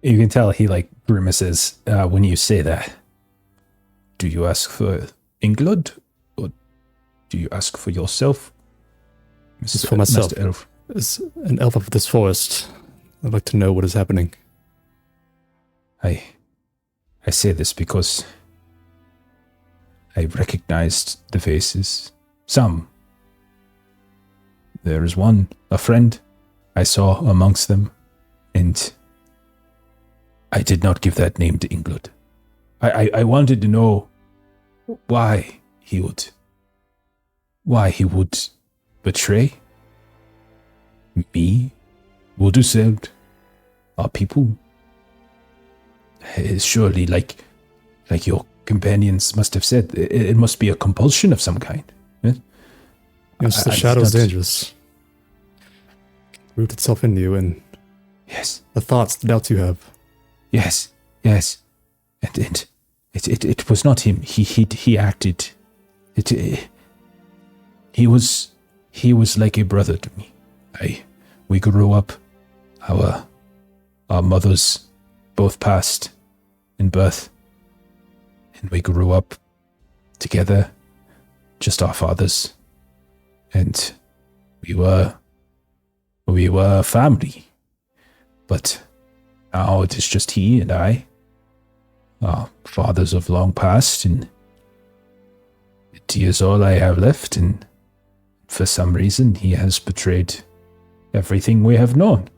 You can tell he like grimaces when you say that. Do you ask for England, or do you ask for yourself? This is for myself. Mr. Elf. As an elf of this forest, I'd like to know what is happening. I say this because I recognized the faces. Some. There is one, a friend, I saw amongst them, and I did not give that name to England. I wanted to know why he would betray me, Wuduseld, our people. Surely, like your companions must have said, it must be a compulsion of some kind. Yes, the shadow's dangerous. Root itself into you, and yes, the thoughts, the doubts you have. Yes, and it was not him. He acted. He was like a brother to me. We grew up. Our mothers both passed in birth, and we grew up together, just our fathers, and we were family. But now it is just he and I. Our fathers have long passed, and he is all I have left, and for some reason he has betrayed everything we have known.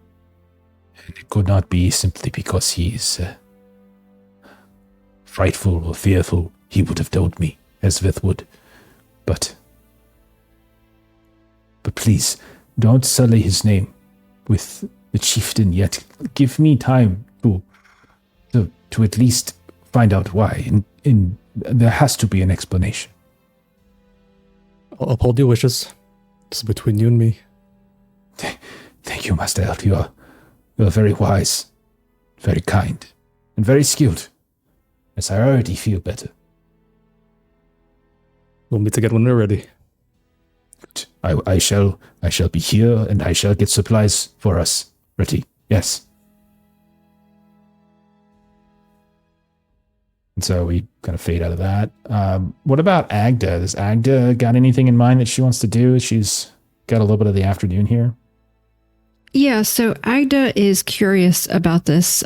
And it could not be simply because he is frightful or fearful. He would have told me, as Vith would. But please, don't sully his name with the chieftain yet. Give me time to at least find out why, and there has to be an explanation. I'll uphold your wishes. This is between you and me. Thank you, Master Elf. You are very wise, very kind, and very skilled. Yes, I already feel better. We'll meet again when we're ready. I shall be here, and I shall get supplies for us ready. Yes. And so we kind of fade out of that. What about Agda? Does Agda got anything in mind that she wants to do? She's got a little bit of the afternoon here. Yeah, so Agda is curious about this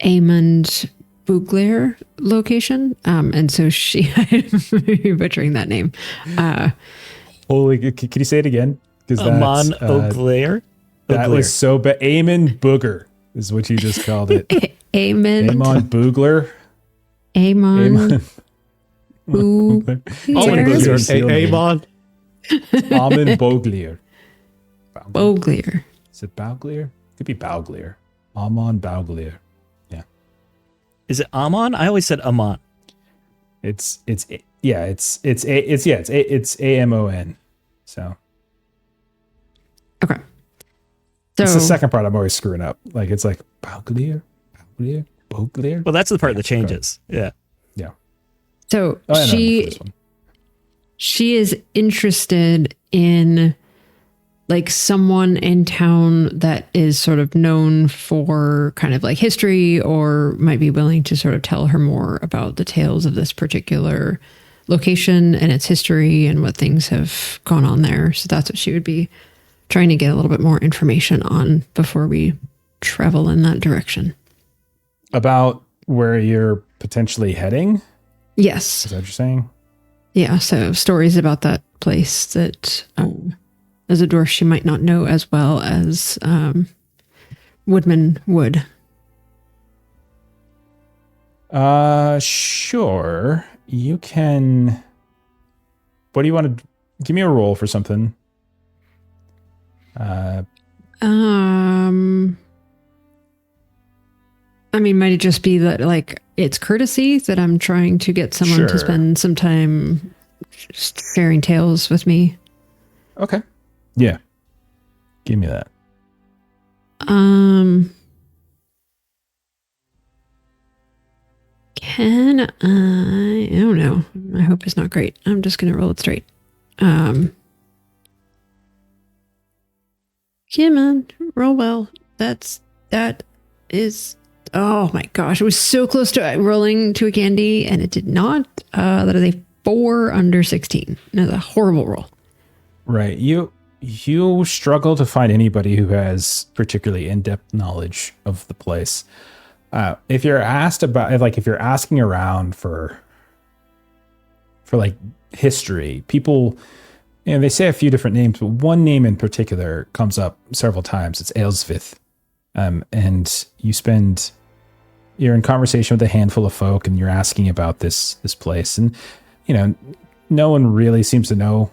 Amund Bugler location. And so she, I'm butchering that name. Holy, can you say it again? Amon O'Glair? That was so bad. Amon Booger is what you just called it. Amon Bugler. Amon Almond Boglier. Amon. Almond Boglier. Boglier. Is it Bauglier? Could be Bauglier. Amon Bauglier. Is it Amon? I always said Amon. It's AMON. So Okay. it's the So second part I'm always screwing up. Like it's like Bauglier, Boglier. Well, that's the part that changes. Yeah. so Oh, I know the she first one. she is interested in like someone in town that is sort of known for kind of like history or might be willing to sort of tell her more about the tales of this particular location and its history and what things have gone on there. So that's what she would be trying to get a little bit more information on before we travel in that direction. About where you're potentially heading. Yes. Is that what you're saying? Yeah. So stories about that place that as a dwarf she might not know as well as Woodmen would. Sure. You can. What do you want to give me a roll for something? I mean, might it just be that like it's courtesy that I'm trying to get someone Sure. to spend some time sharing tales with me? Okay. Yeah. Give me that. Can I don't know. My hope is not great. I'm just gonna roll it straight. Come on, roll well. That is oh my gosh. It was so close to rolling to a candy and it did not. That is a 4 under 16. That's a horrible roll. Right. You struggle to find anybody who has particularly in-depth knowledge of the place. If you're asked about, if you're asking around for like history, people, they say a few different names, but one name in particular comes up several times. It's Aelsvith. And you're in conversation with a handful of folk and you're asking about this place. And, no one really seems to know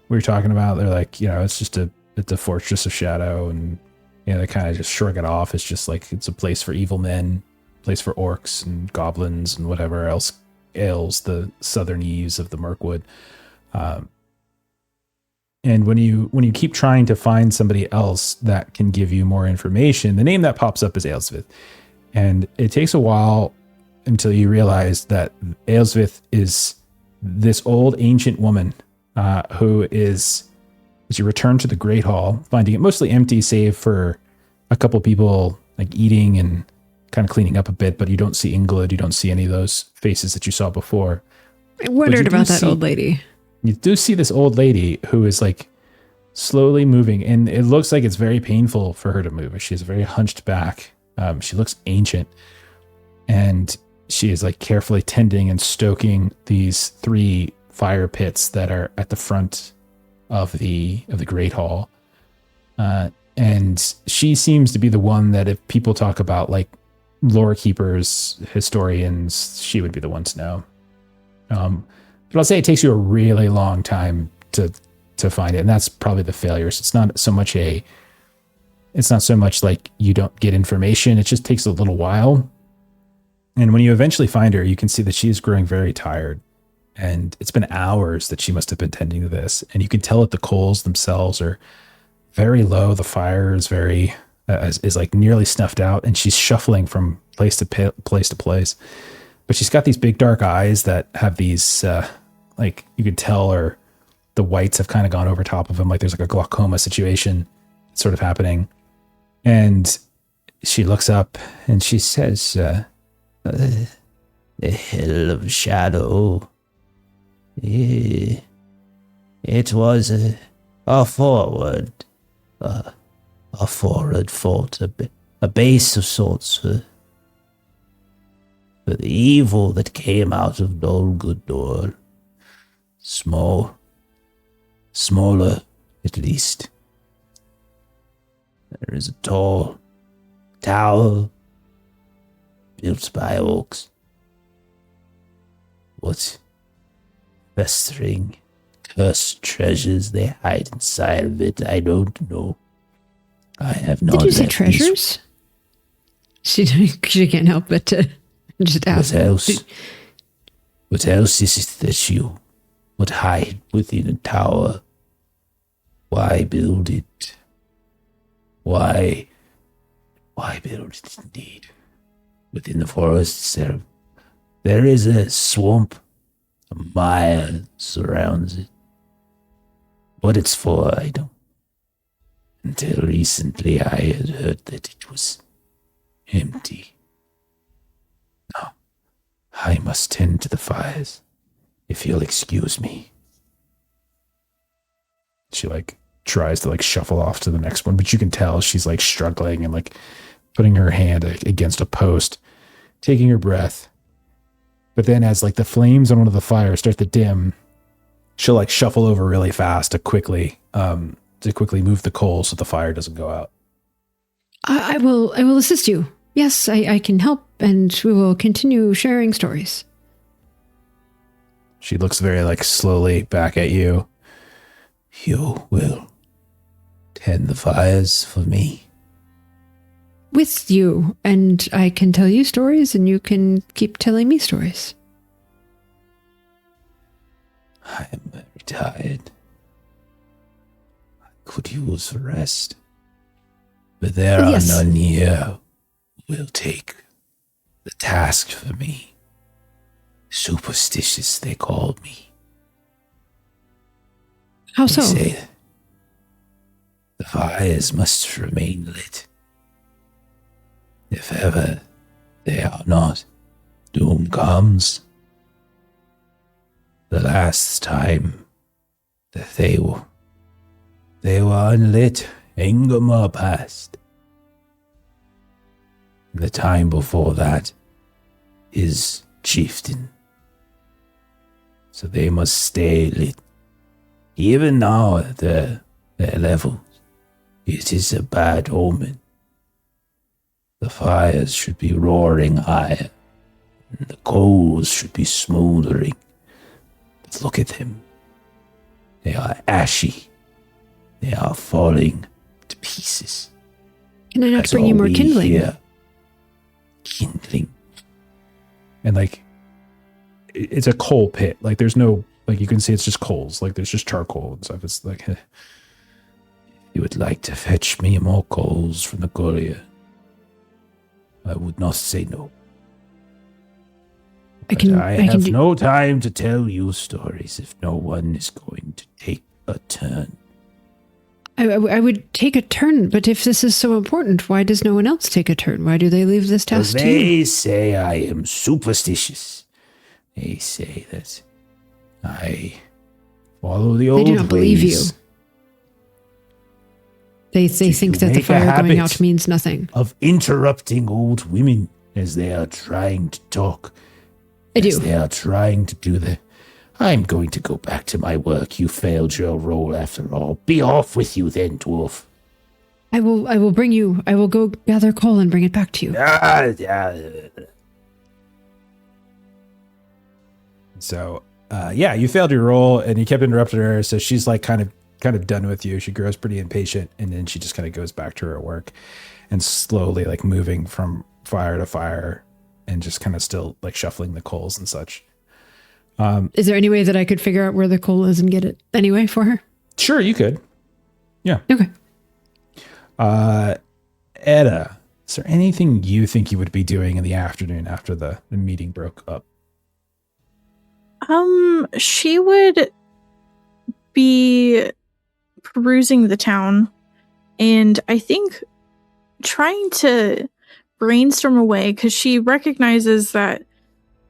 what you're talking about. They're like, it's a fortress of shadow. And, they kind of just shrug it off. It's just like, it's a place for evil men, place for orcs and goblins and whatever else ails the southern eaves of the Mirkwood. And when you keep trying to find somebody else that can give you more information, the name that pops up is Aelsvith. And it takes a while until you realize that Aelsvith is this old ancient woman who is, as you return to the Great Hall, finding it mostly empty save for a couple people like eating and kind of cleaning up a bit, but you don't see Ingrid, you don't see any of those faces that you saw before. I wondered about that old lady. You do see this old lady who is like slowly moving, and it looks like it's very painful for her to move. She's very hunched back. She looks ancient, and she is like carefully tending and stoking these 3 fire pits that are at the front of the Great Hall. And she seems to be the one that if people talk about like lore keepers, historians, she would be the one to know. But I'll say it takes you a really long time to find it, and that's probably the failures. It's not so much like you don't get information. It just takes a little while. And when you eventually find her, you can see that she's growing very tired. And it's been hours that she must have been tending to this. And you can tell that the coals themselves are very low. The fire is very, is like nearly snuffed out. And she's shuffling from place to place. But she's got these big dark eyes that have these, like you could tell, or the whites have kind of gone over top of them. Like there's like a glaucoma situation sort of happening. And she looks up and she says, the Hill of Shadow. It was a forward fort, a base of sorts for the evil that came out of Dol Guldur. Smaller at least. There is a tall tower built by orcs. What festering, cursed treasures they hide inside of it. I don't know. I have not. Did you say let these- treasures? She can't help but to just ask. What else? What else is it that you would hide within a tower? Why build it? Why build it indeed? Within the forests there is a swamp. A mire surrounds it. What it's for, I don't. Until recently I had heard that it was empty. Now, I must tend to the fires, if you'll excuse me. She tries to shuffle off to the next one, but you can tell she's struggling and putting her hand against a post, taking her breath. But then as the flames on one of the fires start to dim, she'll shuffle over really fast to quickly move the coals so the fire doesn't go out. I will assist you. Yes, I can help, and we will continue sharing stories. She looks very slowly back at you. You will tend the fires for me. With you, and I can tell you stories, and you can keep telling me stories. I am very tired. I could use a rest. But there are Yes. none here who will take the task for me. Superstitious, they called me. How They so? say the fires must remain lit. If ever they are not, doom comes. The last time that they were unlit, Ingomar passed. The time before that is chieftain. So they must stay lit. Even now at their levels, it is a bad omen. The fires should be roaring higher, and the coals should be smoldering. But look at them. They are ashy. They are falling to pieces. Can I not That's bring you all more we kindling? hear. Kindling. And it's a coal pit. There's no, you can see it's just coals. There's just charcoal and stuff. It's You would like to fetch me more coals from the courier? I would not say no. I But can. I I can have do. no time to tell you stories if no one is going to take a turn. I would take a turn, but if this is so important, why does no one else take a turn? Why do they leave this So task to you? they say I am superstitious. They say that I follow the old They do not believe you. ways They Do think you that the make a fire going habit? out means nothing. of interrupting old women as they are trying to talk. I As do. they are trying to do the... I'm going to go back to my work. You failed your role after all. Be off with you then, dwarf. I will bring you. I will go gather coal and bring it back to you. So, you failed your role and you kept interrupting her. So she's kind of done with you. She grows pretty impatient and then she just kind of goes back to her work and slowly moving from fire to fire and just kind of still shuffling the coals and such. Is there any way that I could figure out where the coal is and get it anyway for her? Sure, you could. Yeah. Okay. Edda, is there anything you think you would be doing in the afternoon after the meeting broke up? She would be perusing the town and I think trying to brainstorm a way because she recognizes that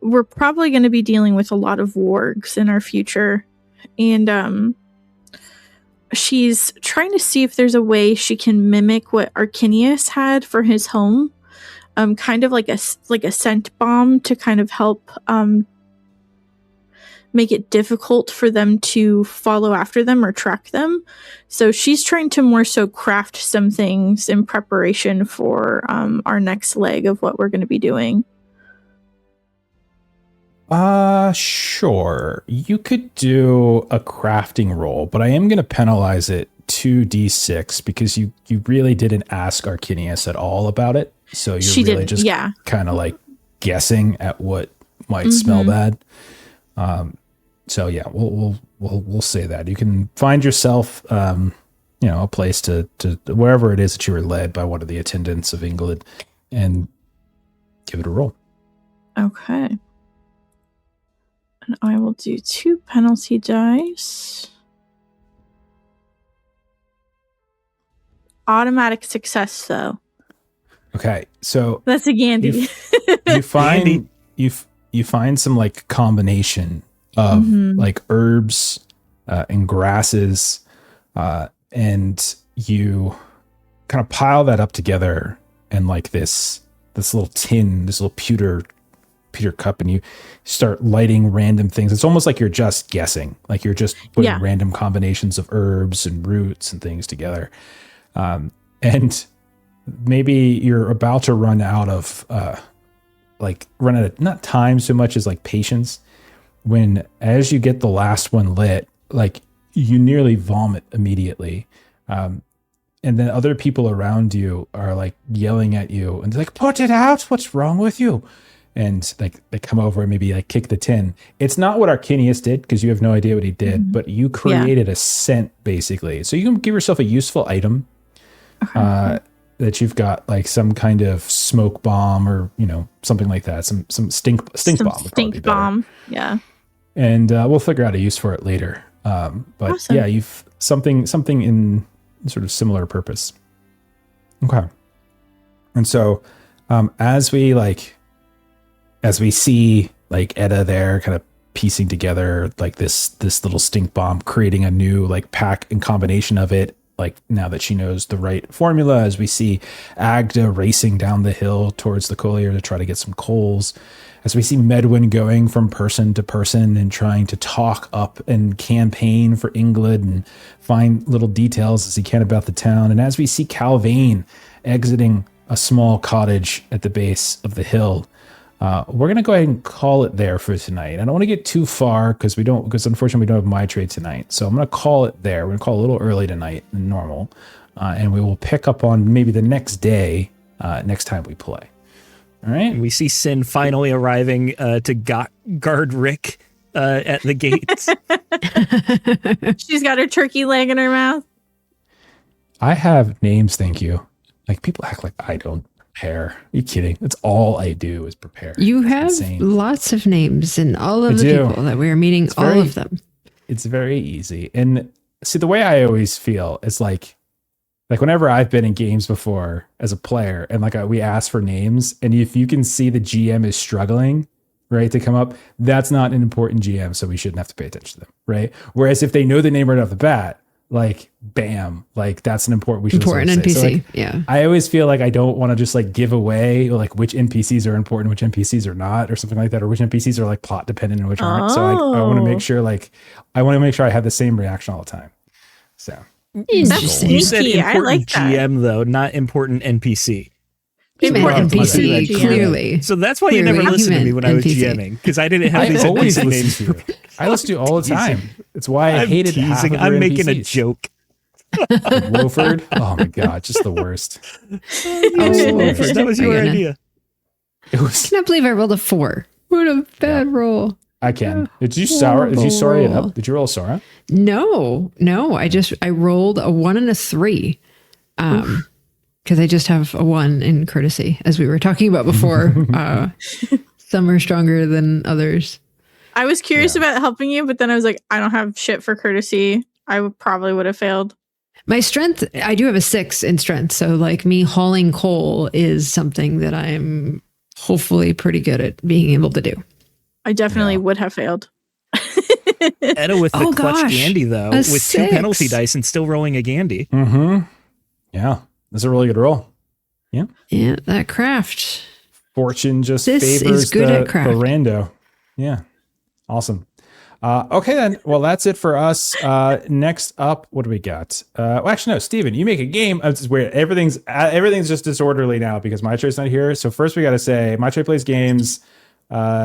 we're probably going to be dealing with a lot of wargs in our future. And she's trying to see if there's a way she can mimic what Arcinius had for his home. Kind of like a scent bomb to kind of help make it difficult for them to follow after them or track them. So she's trying to more so craft some things in preparation for our next leg of what we're going to be doing. Sure. You could do a crafting roll, but I am going to penalize it 2d6 because you really didn't ask Arcinius at all about it. So you're She really didn't, just yeah. kind of like guessing at what might smell bad. So yeah, we'll say that. You can find yourself a place to wherever it is that you were led by one of the attendants of England and give it a roll. Okay. And I will do 2 penalty dice. Automatic success, though. Okay, so That's a Gandy. you find you find some like combination of like herbs and grasses, and you kind of pile that up together in like this little tin, this little pewter cup, and you start lighting random things. It's almost like you're just guessing, like you're just putting random combinations of herbs and roots and things together. And maybe you're about to run out of not time so much as like patience, when as you get the last one lit, like you nearly vomit immediately. And then other people around you are like yelling at you and they're like, put it out. What's wrong with you? And like they come over and maybe like kick the tin. It's not what Arcinius did because you have no idea what he did, but you created a scent basically. So you can give yourself a useful item. That you've got like some kind of smoke bomb or something like that, some stink bomb. Stink bomb, yeah. And we'll figure out a use for it later. But awesome. Yeah, you've something in sort of similar purpose. Okay. And so as we see like EDDA there kind of piecing together like this little stink bomb, creating a new like pack and combination of it, like now that she knows the right formula, as we see Agda racing down the hill towards the collier to try to get some coals, as we see Medwin going from person to person and trying to talk up and campaign for England and find little details as he can about the town, and as we see CALVAIN exiting a small cottage at the base of the hill, we're going to go ahead and call it there for tonight. I don't want to get too far because unfortunately we don't have my trade tonight. So I'm going to call it there. We're going to call it a little early tonight than normal. And we will pick up on maybe the next day, next time we play. All right. And we see Sin finally arriving to guard Rick at the gates. She's got her turkey leg in her mouth. I have names, thank you. Like people act like I don't prepare. Are you kidding? That's all I do is prepare. You It's have insane. lots of names and all of I the do. people that we are meeting, all of them. It's very easy. And see, the way I always feel is like whenever I've been in games before as a player and we ask for names, and if you can see the GM is struggling, right, to come up, that's not an important GM, so we shouldn't have to pay attention to them, right? Whereas if they know the name right off the bat, like bam, like that's an important NPC. So, like, yeah. I always feel like I don't want to just like give away like which NPCs are important, which NPCs are not, or something like that, or which NPCs are like plot dependent and which aren't. So I want to make sure I have the same reaction all the time. So Interesting. You said Sneaky. I important like that. GM though, not important NPC. You meant Well, NPC, GM. clearly. So that's why you never Clearly, listened to me human when I was NPC. GMing, because I didn't have I these always NPC listen names. to you. I listen to you all the time. It's why I I'm hated half teasing. of I'm your making a NPCs. joke. Wolford. Oh my god, just the worst. Wolford. That was your Are you gonna- idea. It was. I cannot believe I rolled a 4. What a bad roll. I can. Did you sour? Did you sorry it up? Did you roll a Sora? No. I rolled a 1 and a 3. Because I just have a 1 in courtesy, as we were talking about before. Some are stronger than others. I was curious about helping you, but then I was like, I don't have shit for courtesy. I probably would have failed. My strength, I do have a 6 in strength. So like me hauling coal is something that I'm hopefully pretty good at being able to do. I definitely would have failed. Edda with the Oh, clutch gosh. Gandy though, A with 2 6. penalty dice and still rolling a Gandy. Mm-hmm. Yeah, that's a really good roll. Yeah, that craft. Fortune just This is favors good the at craft. rando. Yeah, awesome. Okay then. Well, that's it for us. Next up, what do we got? Well, actually, no, Steven, you make a game. It's just weird. Everything's just disorderly now because my trade's not here. So first, we got to say my trade plays games.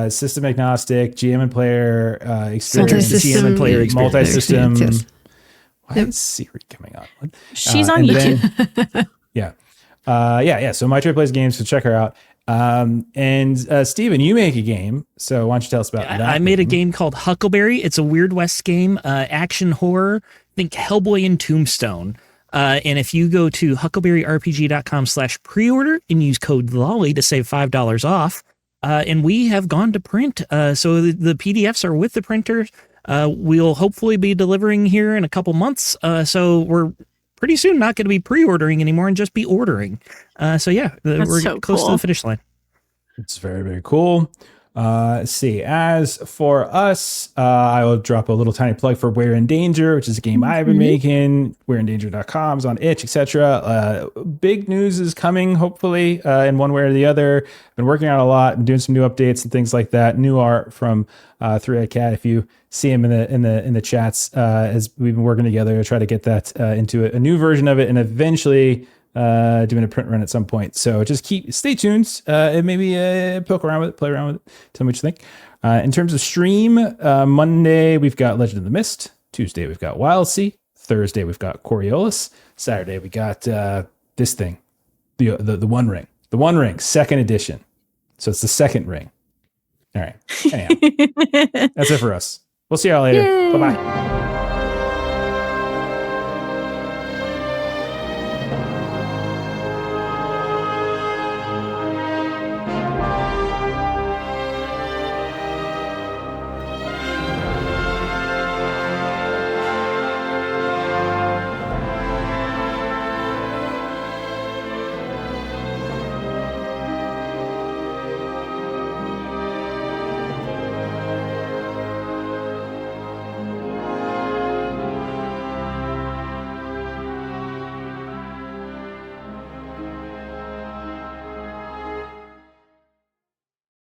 system agnostic, GM and player experience, Multi-system. GM and player experience. multi-system. Yes. Why is Siri coming on? What? She's on and YouTube. then- yeah. So My Trade Plays Games, so check her out. And Steven, you make a game, so why don't you tell us about that? I made a game called Huckleberry. It's a Weird West game, action horror. Think Hellboy and Tombstone. And if you go to huckleberryrpg.com/pre-order and use code LOLLY to save $5 off, and we have gone to print. So the PDFs are with the printers. We'll hopefully be delivering here in a couple months. So we're pretty soon not going to be pre-ordering anymore and just be ordering. We're so close to cool. the finish line. It's very, very cool. Let's see. As for us, I will drop a little tiny plug for We're in Danger, which is a game I've been making. We'reindanger.com is on itch, etc. Big news is coming, hopefully, in one way or the other. Been working on a lot and doing some new updates and things like that. New art from Three-Eyed Cat. If you see him in the chats, as we've been working together to try to get that into a new version of it, and eventually doing a print run at some point. So just stay tuned and maybe poke around with it, play around with it, tell me what you think. In terms of stream, Monday we've got Legend of the Mist. Tuesday we've got Wild Sea. Thursday we've got Coriolis. Saturday we got this thing, the One Ring. The One Ring, second edition. So it's the second ring. All right. Anyhow, that's it for us. We'll see y'all later. Bye bye.